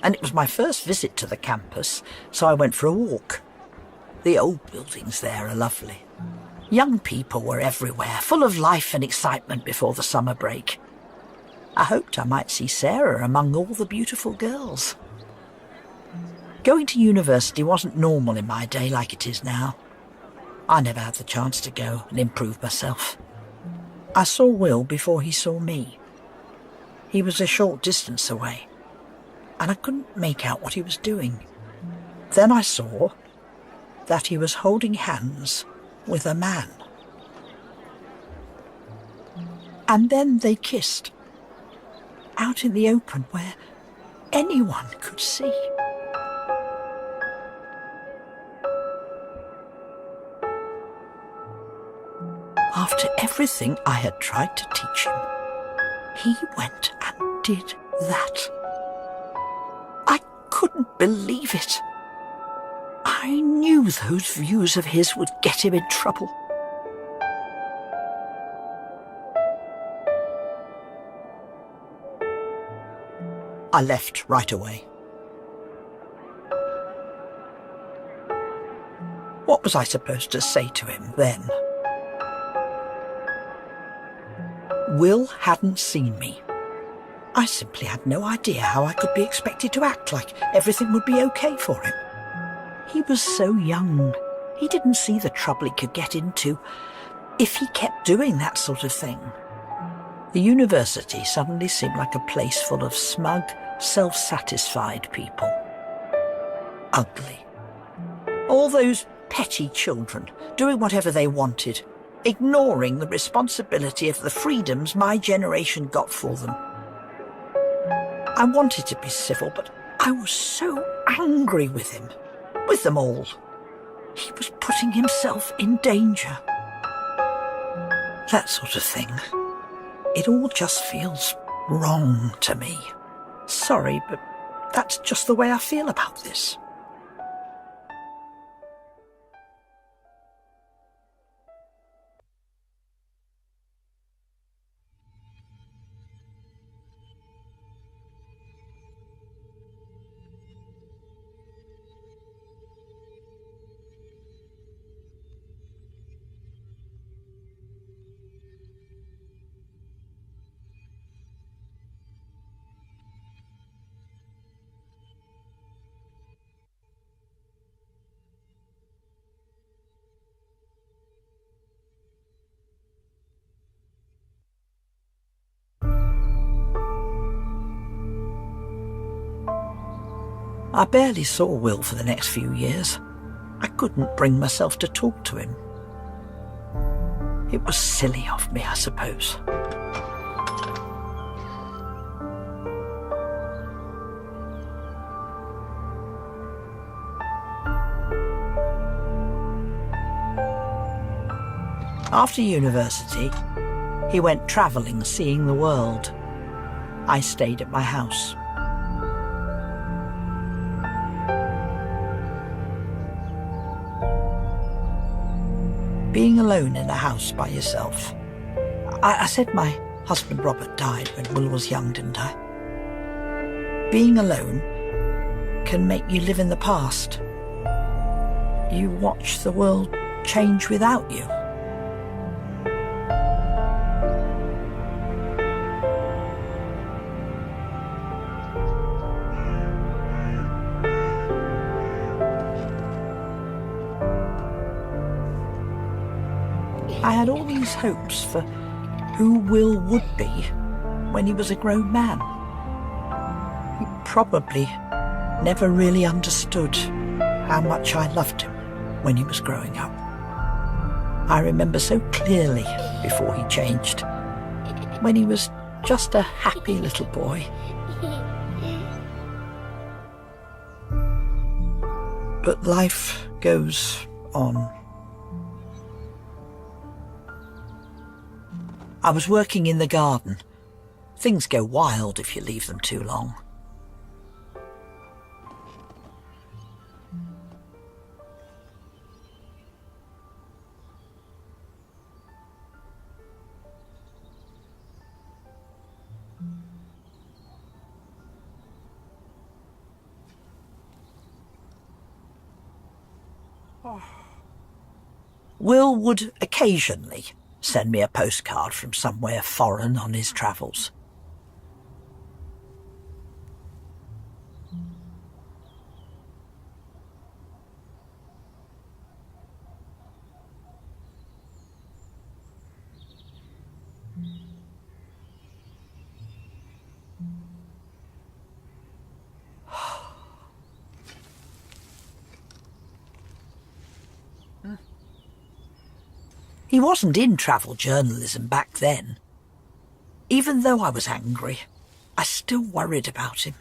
and it was my first visit to the campus, so I went for a walk. The old buildings there are lovely. Young people were everywhere, full of life and excitement before the summer break. I hoped I might see Sarah among all the beautiful girls. Going to university wasn't normal in my day like it is now. I never had the chance to go and improve myself. I saw Will before he saw me. He was a short distance away, and I couldn't make out what he was doing. Then I saw that he was holding hands with a man. And then they kissed, out in the open where anyone could see. After everything I had tried to teach him, he went and did that. I couldn't believe it. I knew those views of his would get him in trouble. I left right away. What was I supposed to say to him then? Will hadn't seen me. I simply had no idea how I could be expected to act like everything would be okay for him. He was so young. He didn't see the trouble he could get into if he kept doing that sort of thing. The university suddenly seemed like a place full of smug, self-satisfied people. Ugly. All those petty children doing whatever they wanted, ignoring the responsibility of the freedoms my generation got for them. I wanted to be civil, but I was so angry with him, with them all. He was putting himself in danger. That sort of thing. It all just feels wrong to me. Sorry, but that's just the way I feel about this. I barely saw Will for the next few years. I couldn't bring myself to talk to him. It was silly of me, I suppose. After university, he went travelling, seeing the world. I stayed at my house. Being alone in a house by yourself. I said my husband Robert died when Will was young, didn't I? Being alone can make you live in the past. You watch the world change without you. I had all these hopes for who Will would be when he was a grown man. He probably never really understood how much I loved him when he was growing up. I remember so clearly before he changed, when he was just a happy little boy. But life goes on. I was working in the garden. Things go wild if you leave them too long. Will would occasionally send me a postcard from somewhere foreign on his travels. He wasn't in travel journalism back then. Even though I was angry, I still worried about him.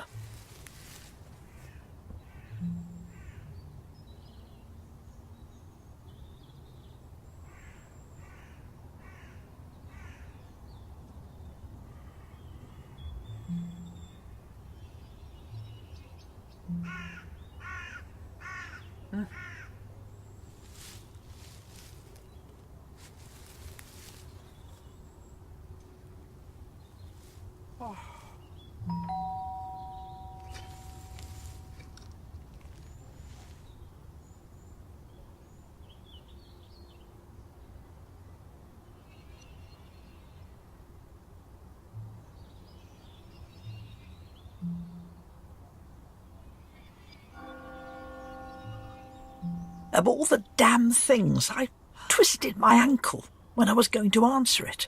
Of all the damn things, I twisted my ankle when I was going to answer it.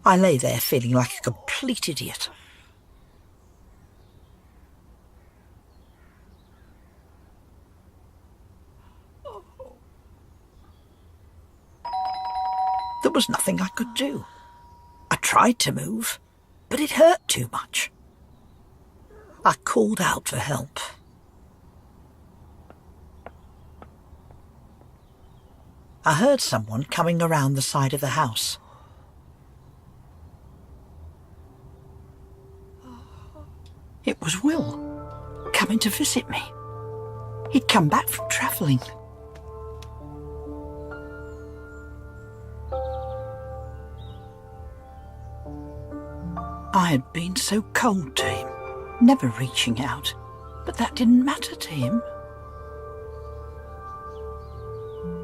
I lay there feeling like a complete idiot. There was nothing I could do. I tried to move, but it hurt too much. I called out for help. I heard someone coming around the side of the house. It was Will, coming to visit me. He'd come back from travelling. I had been so cold to him, never reaching out, but that didn't matter to him.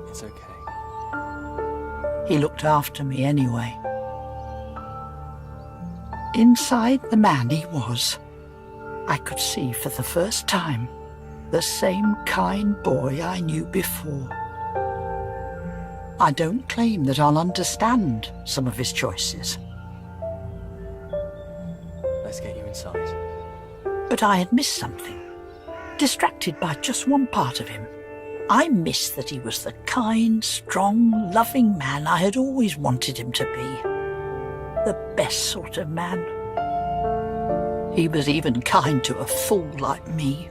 It's okay. He looked after me anyway. Inside the man he was, I could see for the first time the same kind boy I knew before. I don't claim that I'll understand some of his choices. Let's get you inside. But I had missed something, distracted by just one part of him. I missed that he was the kind, strong, loving man I had always wanted him to be. The best sort of man. He was even kind to a fool like me.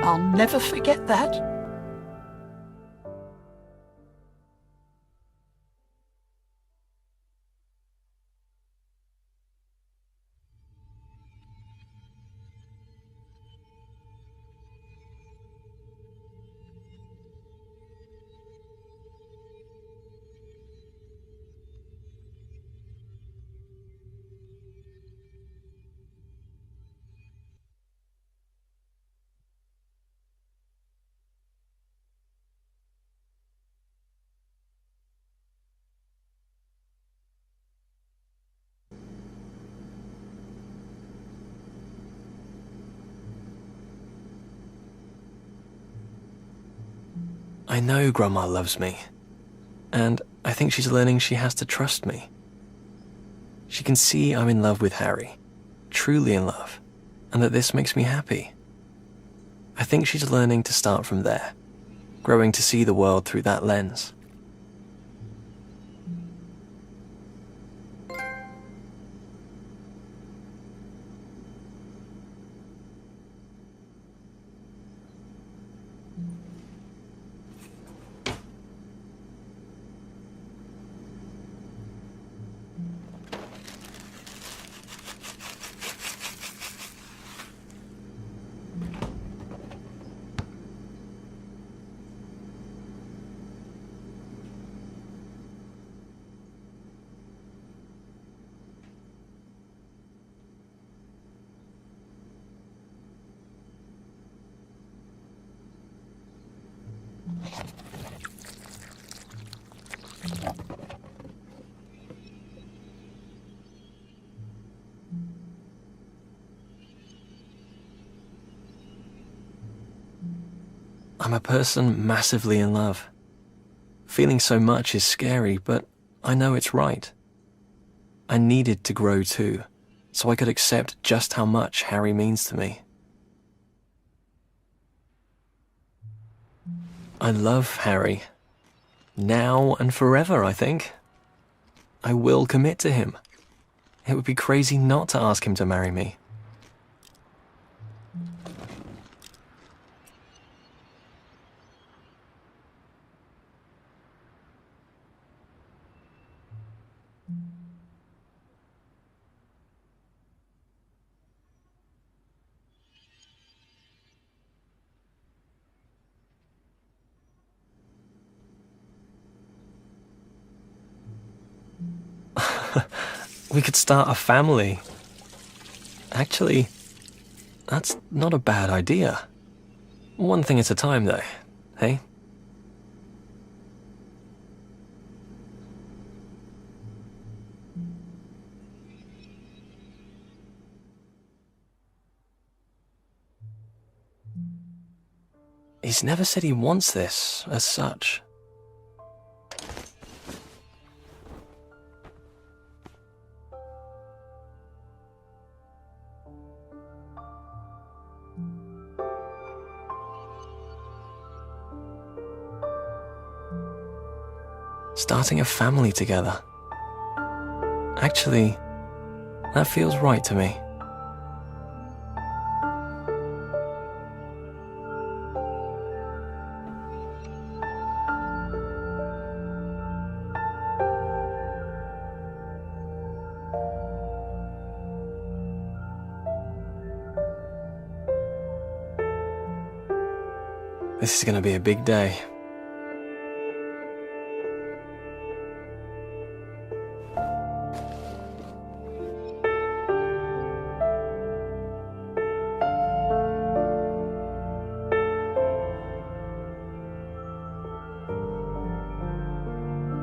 I'll never forget that. I know Grandma loves me, and I think she's learning she has to trust me. She can see I'm in love with Harry, truly in love, and that this makes me happy. I think she's learning to start from there, growing to see the world through that lens. I'm a person massively in love. Feeling so much is scary, but I know it's right. I needed to grow too, so I could accept just how much Harry means to me. I love Harry. Now and forever, I think. I will commit to him. It would be crazy not to ask him to marry me. We could start a family. Actually, that's not a bad idea. One thing at a time, though, hey? He's never said he wants this, as such. Starting a family together. Actually, that feels right to me. This is going to be a big day.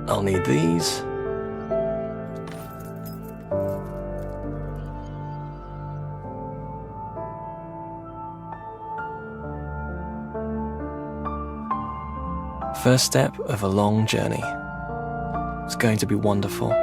I'll need these. First step of a long journey. It's going to be wonderful.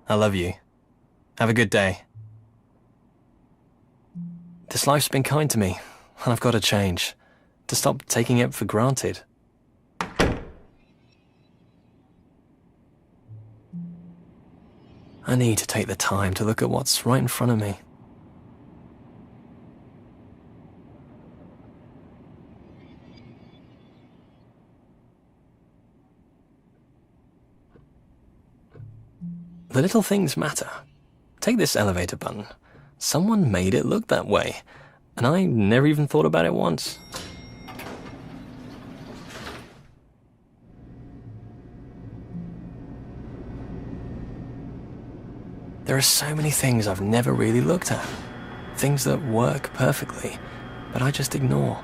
I love you. Have a good day. This life's been kind to me, and I've got to change. To stop taking it for granted. I need to take the time to look at what's right in front of me. The little things matter. Take this elevator button. Someone made it look that way. and I never even thought about it once. There are so many things I've never really looked at. Things that work perfectly, but I just ignore.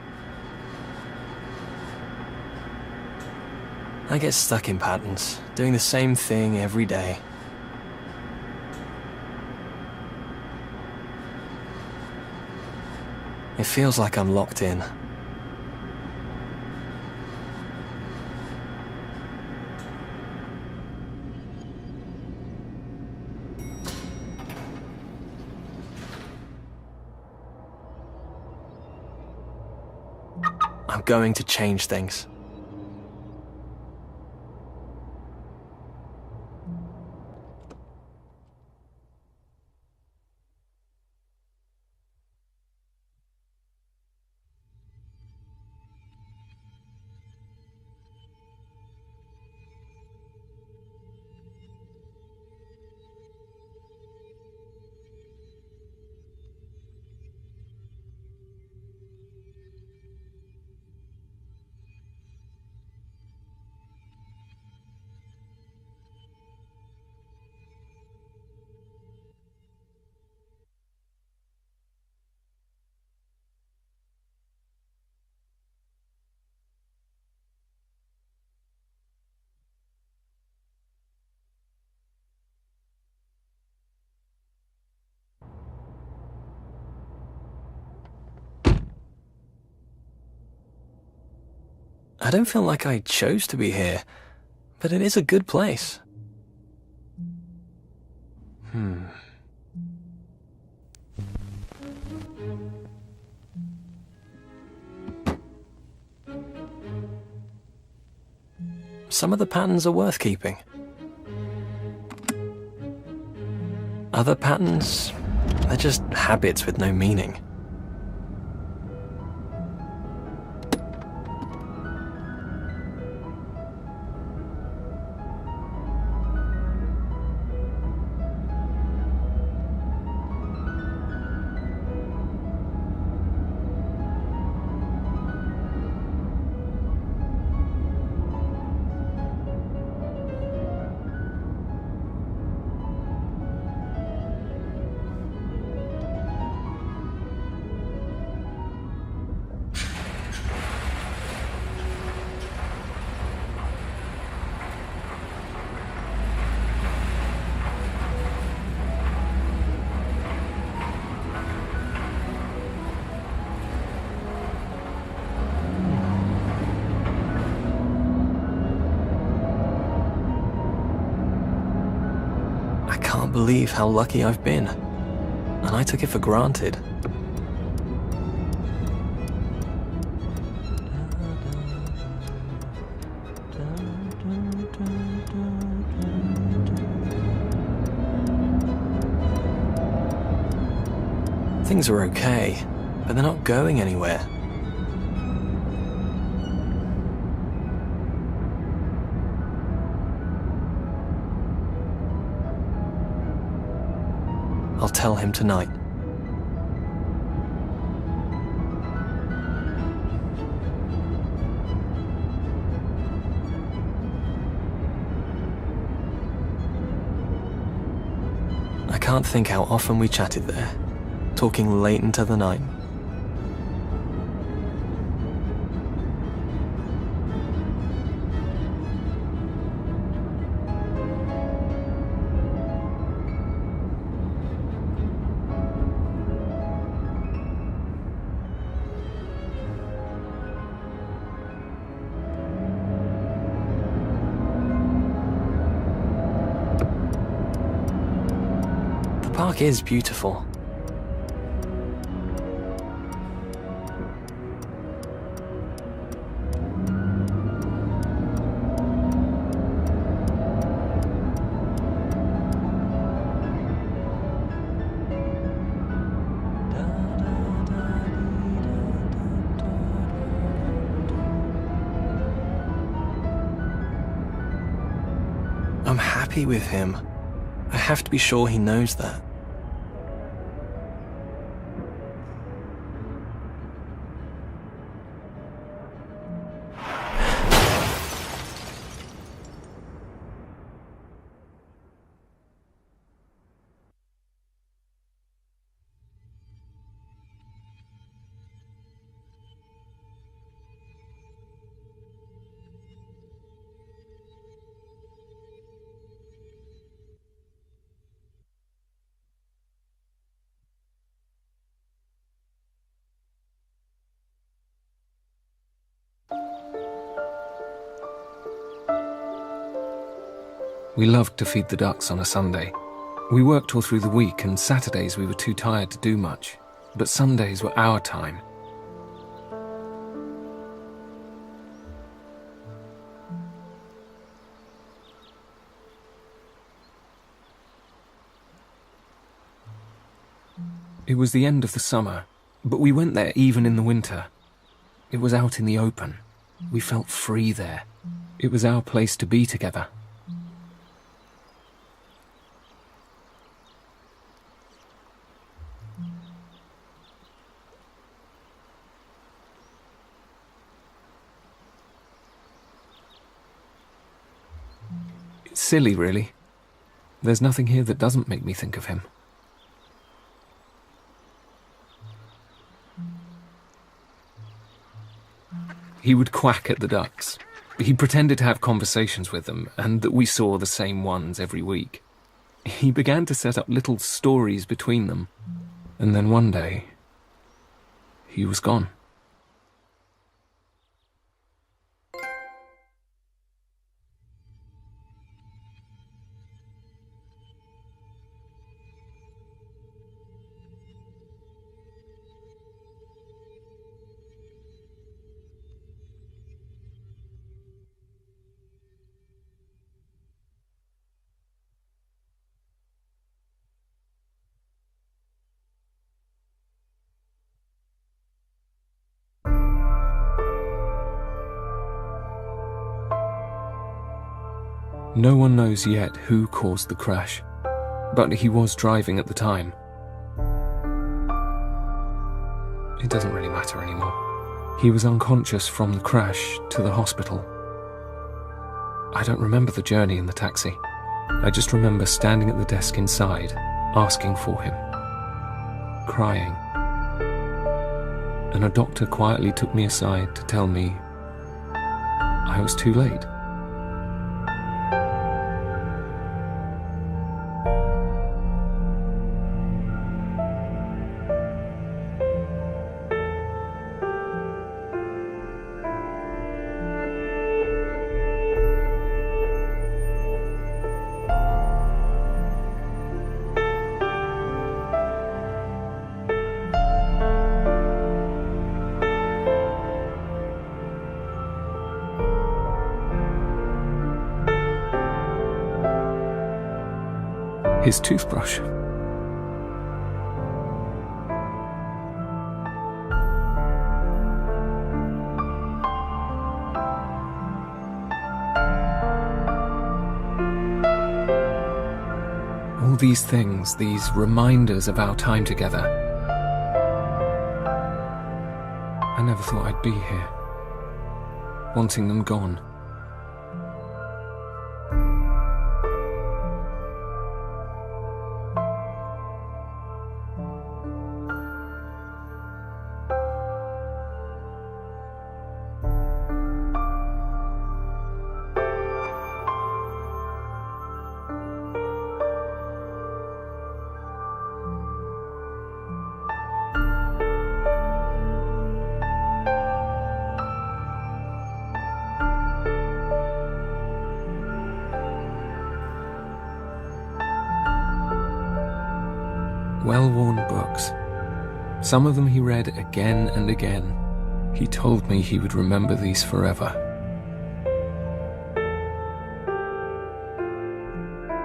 I get stuck in patterns, doing the same thing every day. It feels like I'm locked in. I'm going to change things. I don't feel like I chose to be here, but it is a good place. Some of the patterns are worth keeping. Other patterns, they're just habits with no meaning. I can't believe how lucky I've been, and I took it for granted. Things are okay, but they're not going anywhere. I'll tell him tonight. I can't think how often we chatted there, talking late into the night. The park is beautiful. I'm happy with him. I have to be sure he knows that. We loved to feed the ducks on a Sunday. We worked all through the week, and Saturdays we were too tired to do much, but Sundays were our time. It was the end of the summer, but we went there even in the winter. It was out in the open. We felt free there. It was our place to be together. It's silly, really. There's nothing here that doesn't make me think of him. He would quack at the ducks. He pretended to have conversations with them, and that we saw the same ones every week. He began to set up little stories between them, and then one day, he was gone. No one knows yet who caused the crash, but he was driving at the time. It doesn't really matter anymore. He was unconscious from the crash to the hospital. I don't remember the journey in the taxi. I just remember standing at the desk inside, asking for him, crying. And a doctor quietly took me aside to tell me I was too late. His toothbrush. All these things, these reminders of our time together. I never thought I'd be here, wanting them gone. Well-worn books. Some of them he read again and again. He told me he would remember these forever.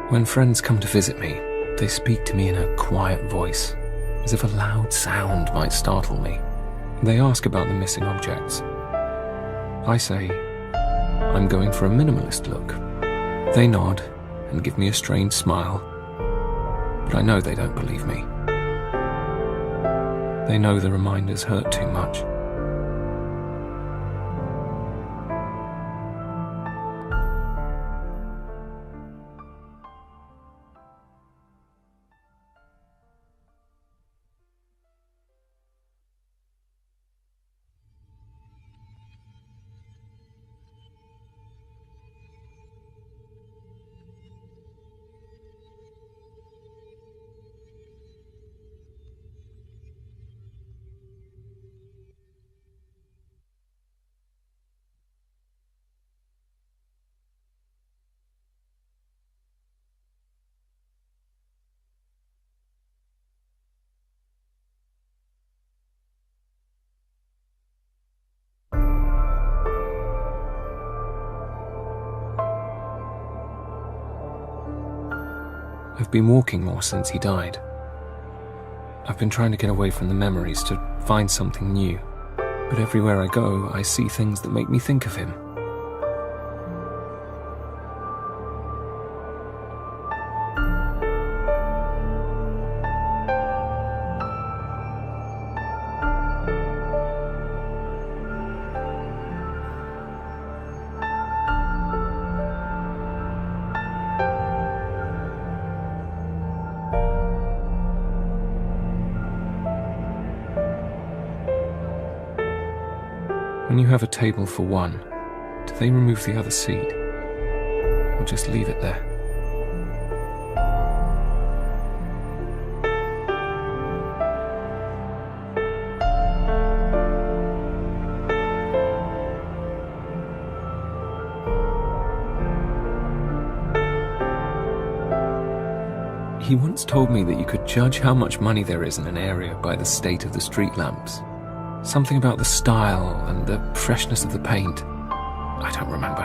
When friends come to visit me, they speak to me in a quiet voice, as if a loud sound might startle me. They ask about the missing objects. I say, I'm going for a minimalist look. They nod and give me a strange smile, but I know they don't believe me. They know the reminders hurt too much. been walking more since he died. I've been trying to get away from the memories to find something new, but everywhere I go, I see things that make me think of him. When you have a table for one, do they remove the other seat? Or just leave it there? He once told me that you could judge how much money there is in an area by the state of the street lamps. Something about the style and the freshness of the paint. I don't remember.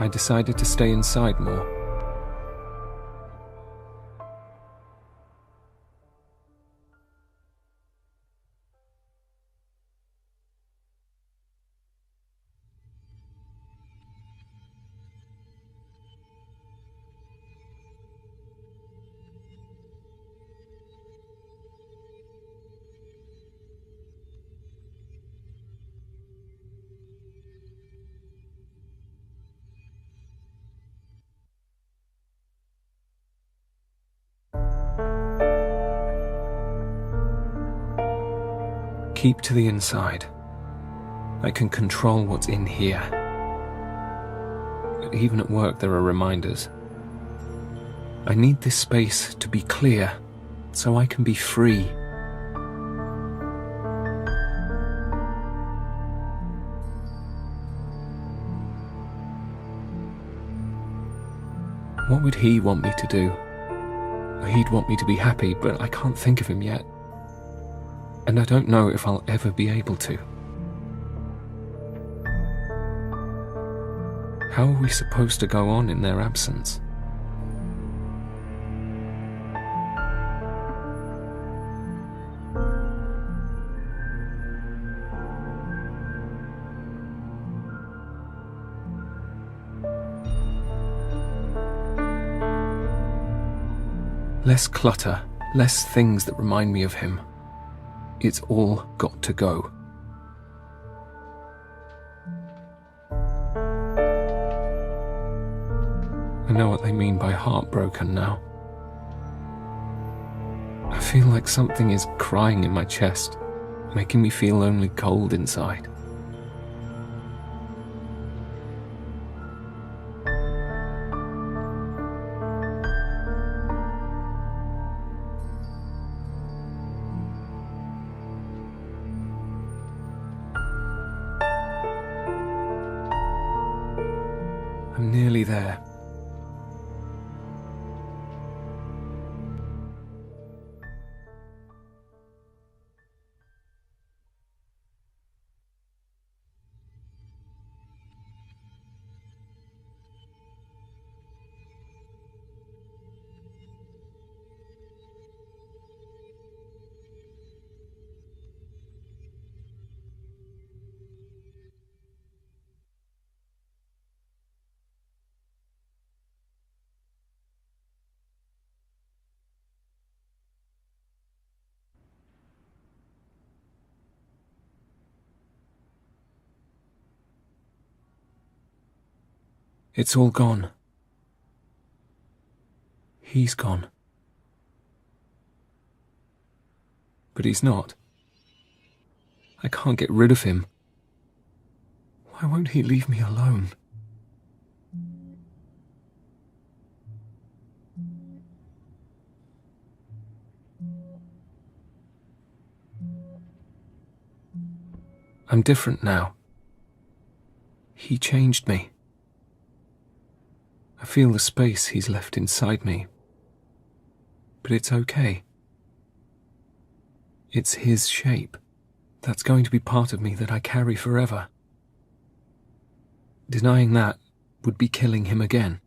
I decided to stay inside more. Keep to the inside. I can control what's in here. But even at work there are reminders. I need this space to be clear, so I can be free. What would he want me to do? He'd want me to be happy, but I can't think of him yet. And I don't know if I'll ever be able to. How are we supposed to go on in their absence? Less clutter, less things that remind me of him. It's all got to go. I know what they mean by heartbroken now. I feel like something is crying in my chest, making me feel only cold inside. I'm nearly there. It's all gone. He's gone. But he's not. I can't get rid of him. Why won't he leave me alone? I'm different now. He changed me. I feel the space he's left inside me. But it's okay. It's his shape. That's going to be part of me that I carry forever. Denying that would be killing him again.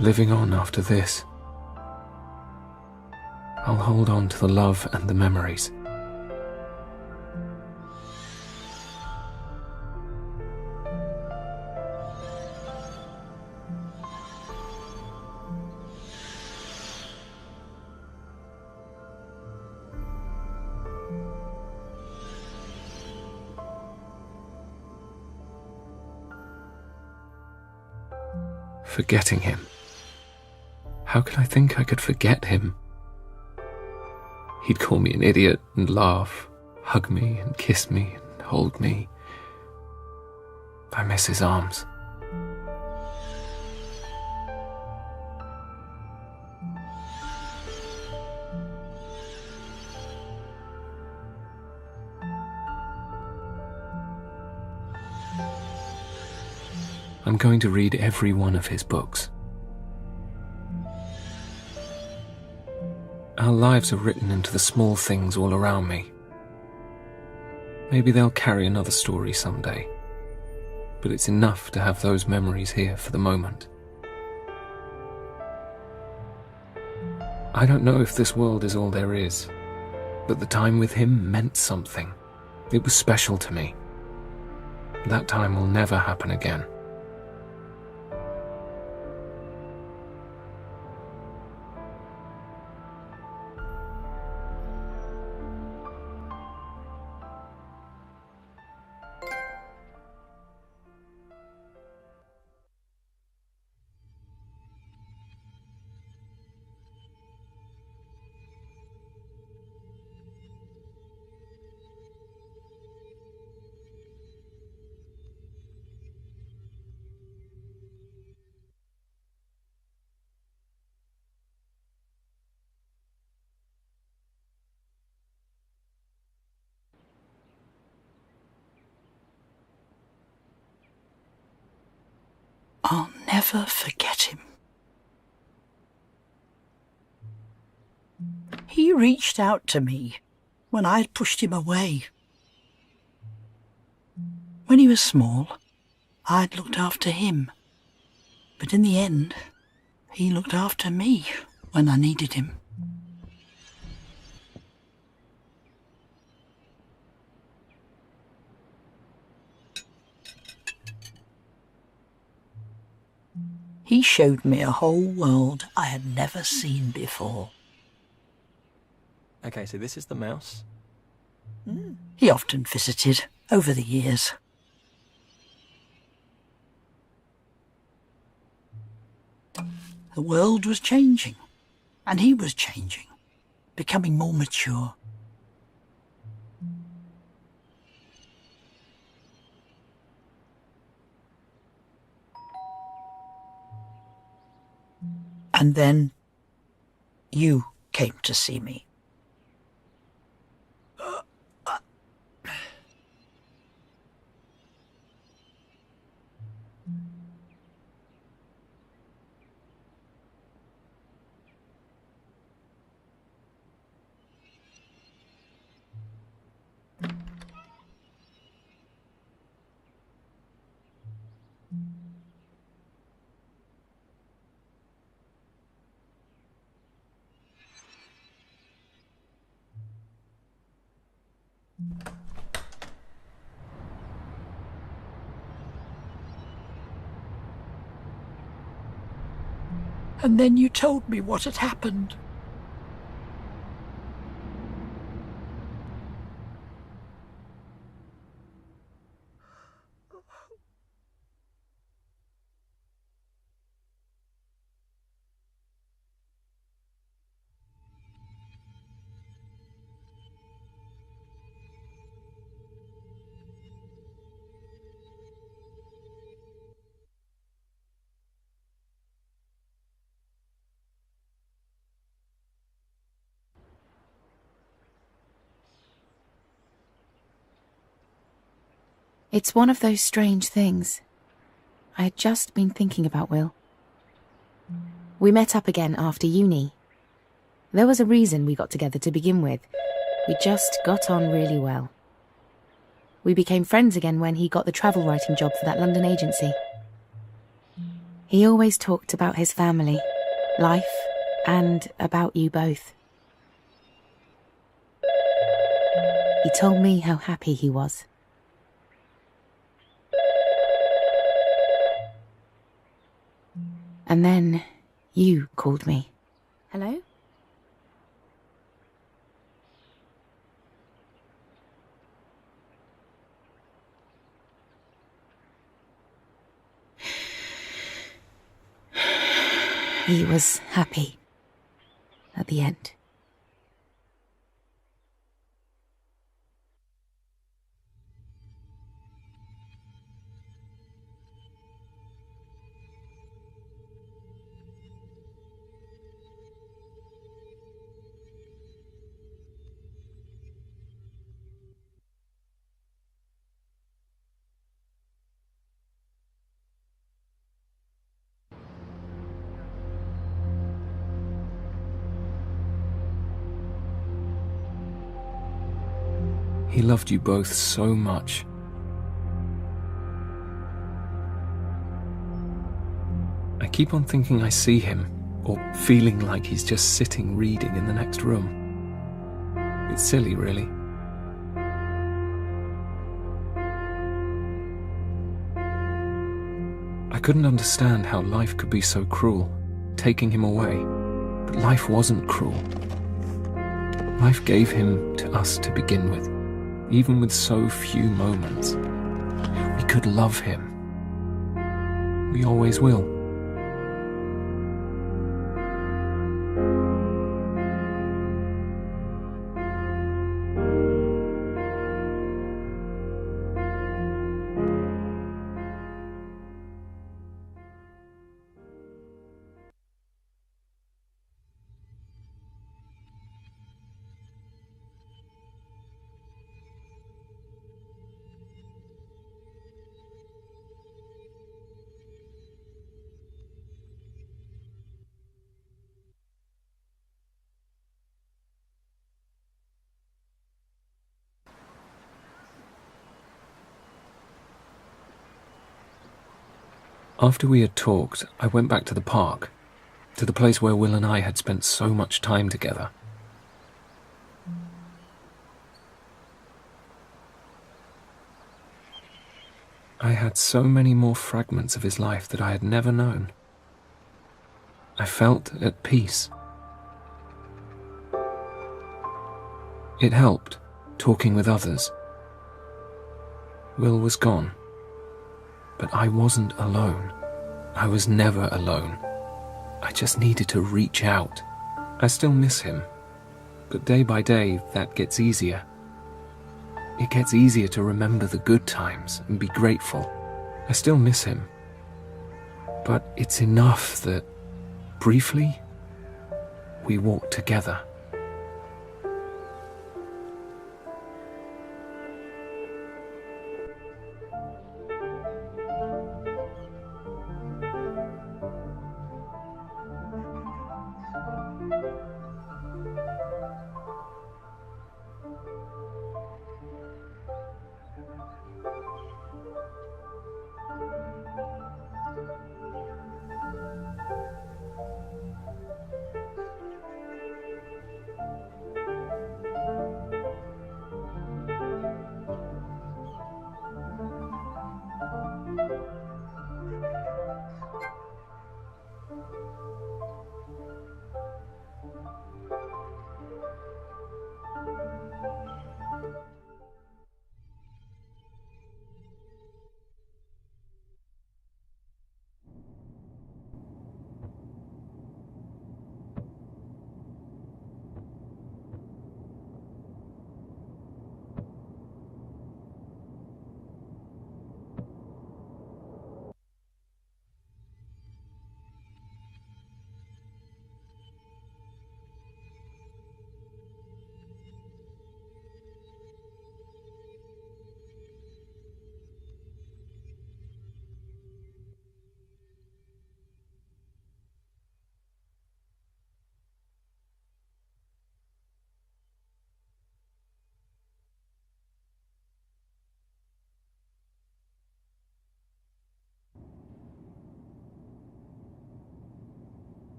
Living on after this, I'll hold on to the love and the memories. Forgetting him. How could I think I could forget him? He'd call me an idiot and laugh, hug me and kiss me and hold me. I miss his arms. I'm going to read every one of his books. Our lives are written into the small things all around me. Maybe they'll carry another story someday, but it's enough to have those memories here for the moment. I don't know if this world is all there is, but the time with him meant something. It was special to me. That time will never happen again. I'll never forget him. He reached out to me when I had pushed him away. When he was small, I'd looked after him. But in the end, he looked after me when I needed him. He showed me a whole world I had never seen before. Okay, so this is the mouse. He often visited over the years. The world was changing, and he was changing, becoming more mature. And then you came to see me. And then you told me what had happened. It's one of those strange things. I had just been thinking about Will. We met up again after uni. There was a reason we got together to begin with. We just got on really well. We became friends again when he got the travel writing job for that London agency. He always talked about his family, life, and about you both. He told me how happy he was. And then you called me. Hello? He was happy at the end. He loved you both so much. I keep on thinking I see him, or feeling like he's just sitting reading in the next room. It's silly, really. I couldn't understand how life could be so cruel, taking him away. But life wasn't cruel. Life gave him to us to begin with, even with so few moments. We could love him. We always will. After we had talked, I went back to the park, to the place where Will and I had spent so much time together. I had so many more fragments of his life that I had never known. I felt at peace. It helped, talking with others. Will was gone. But I wasn't alone. I was never alone. I just needed to reach out. I still miss him. But day by day, that gets easier. It gets easier to remember the good times and be grateful. I still miss him. But it's enough that, briefly, we walk together.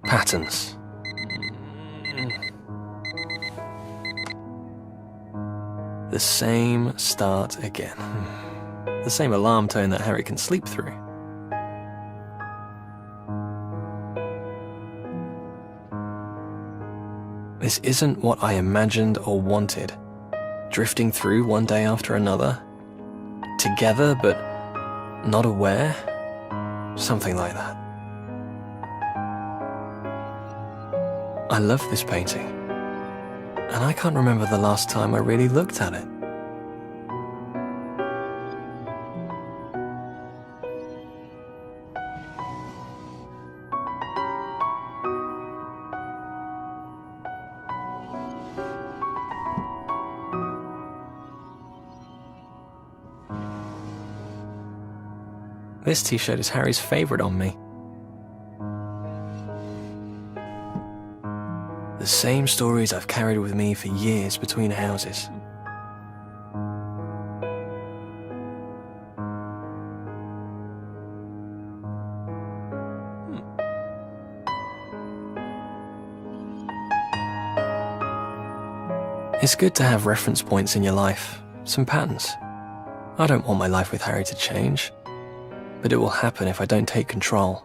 Patterns. The same start again. The same alarm tone that Harry can sleep through. This isn't what I imagined or wanted. Drifting through one day after another. Together, but not aware. Something like that. I love this painting. And I can't remember the last time I really looked at it. This t-shirt is Harry's favourite on me. The same stories I've carried with me for years between houses. It's good to have reference points in your life, some patterns. I don't want my life with Harry to change, but it will happen if I don't take control.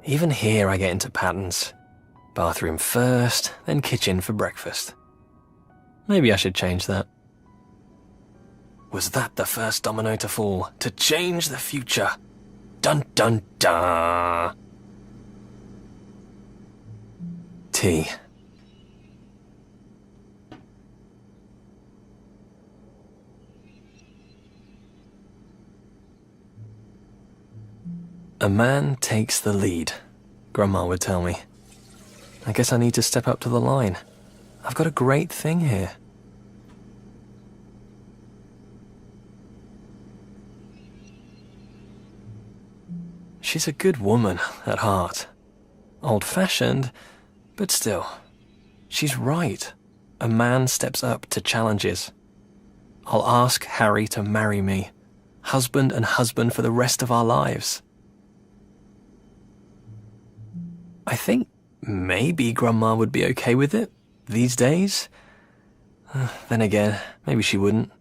Even here I get into patterns. Bathroom first, then kitchen for breakfast. Maybe I should change that. Was that the first domino to fall, to change the future? Dun dun dun! Tea. A man takes the lead, Grandma would tell me. I guess I need to step up to the line. I've got a great thing here. She's a good woman at heart. Old-fashioned, but still. She's right. A man steps up to challenges. I'll ask Harry to marry me. Husband and husband for the rest of our lives. I think maybe Grandma would be okay with it these days. Then again, maybe she wouldn't.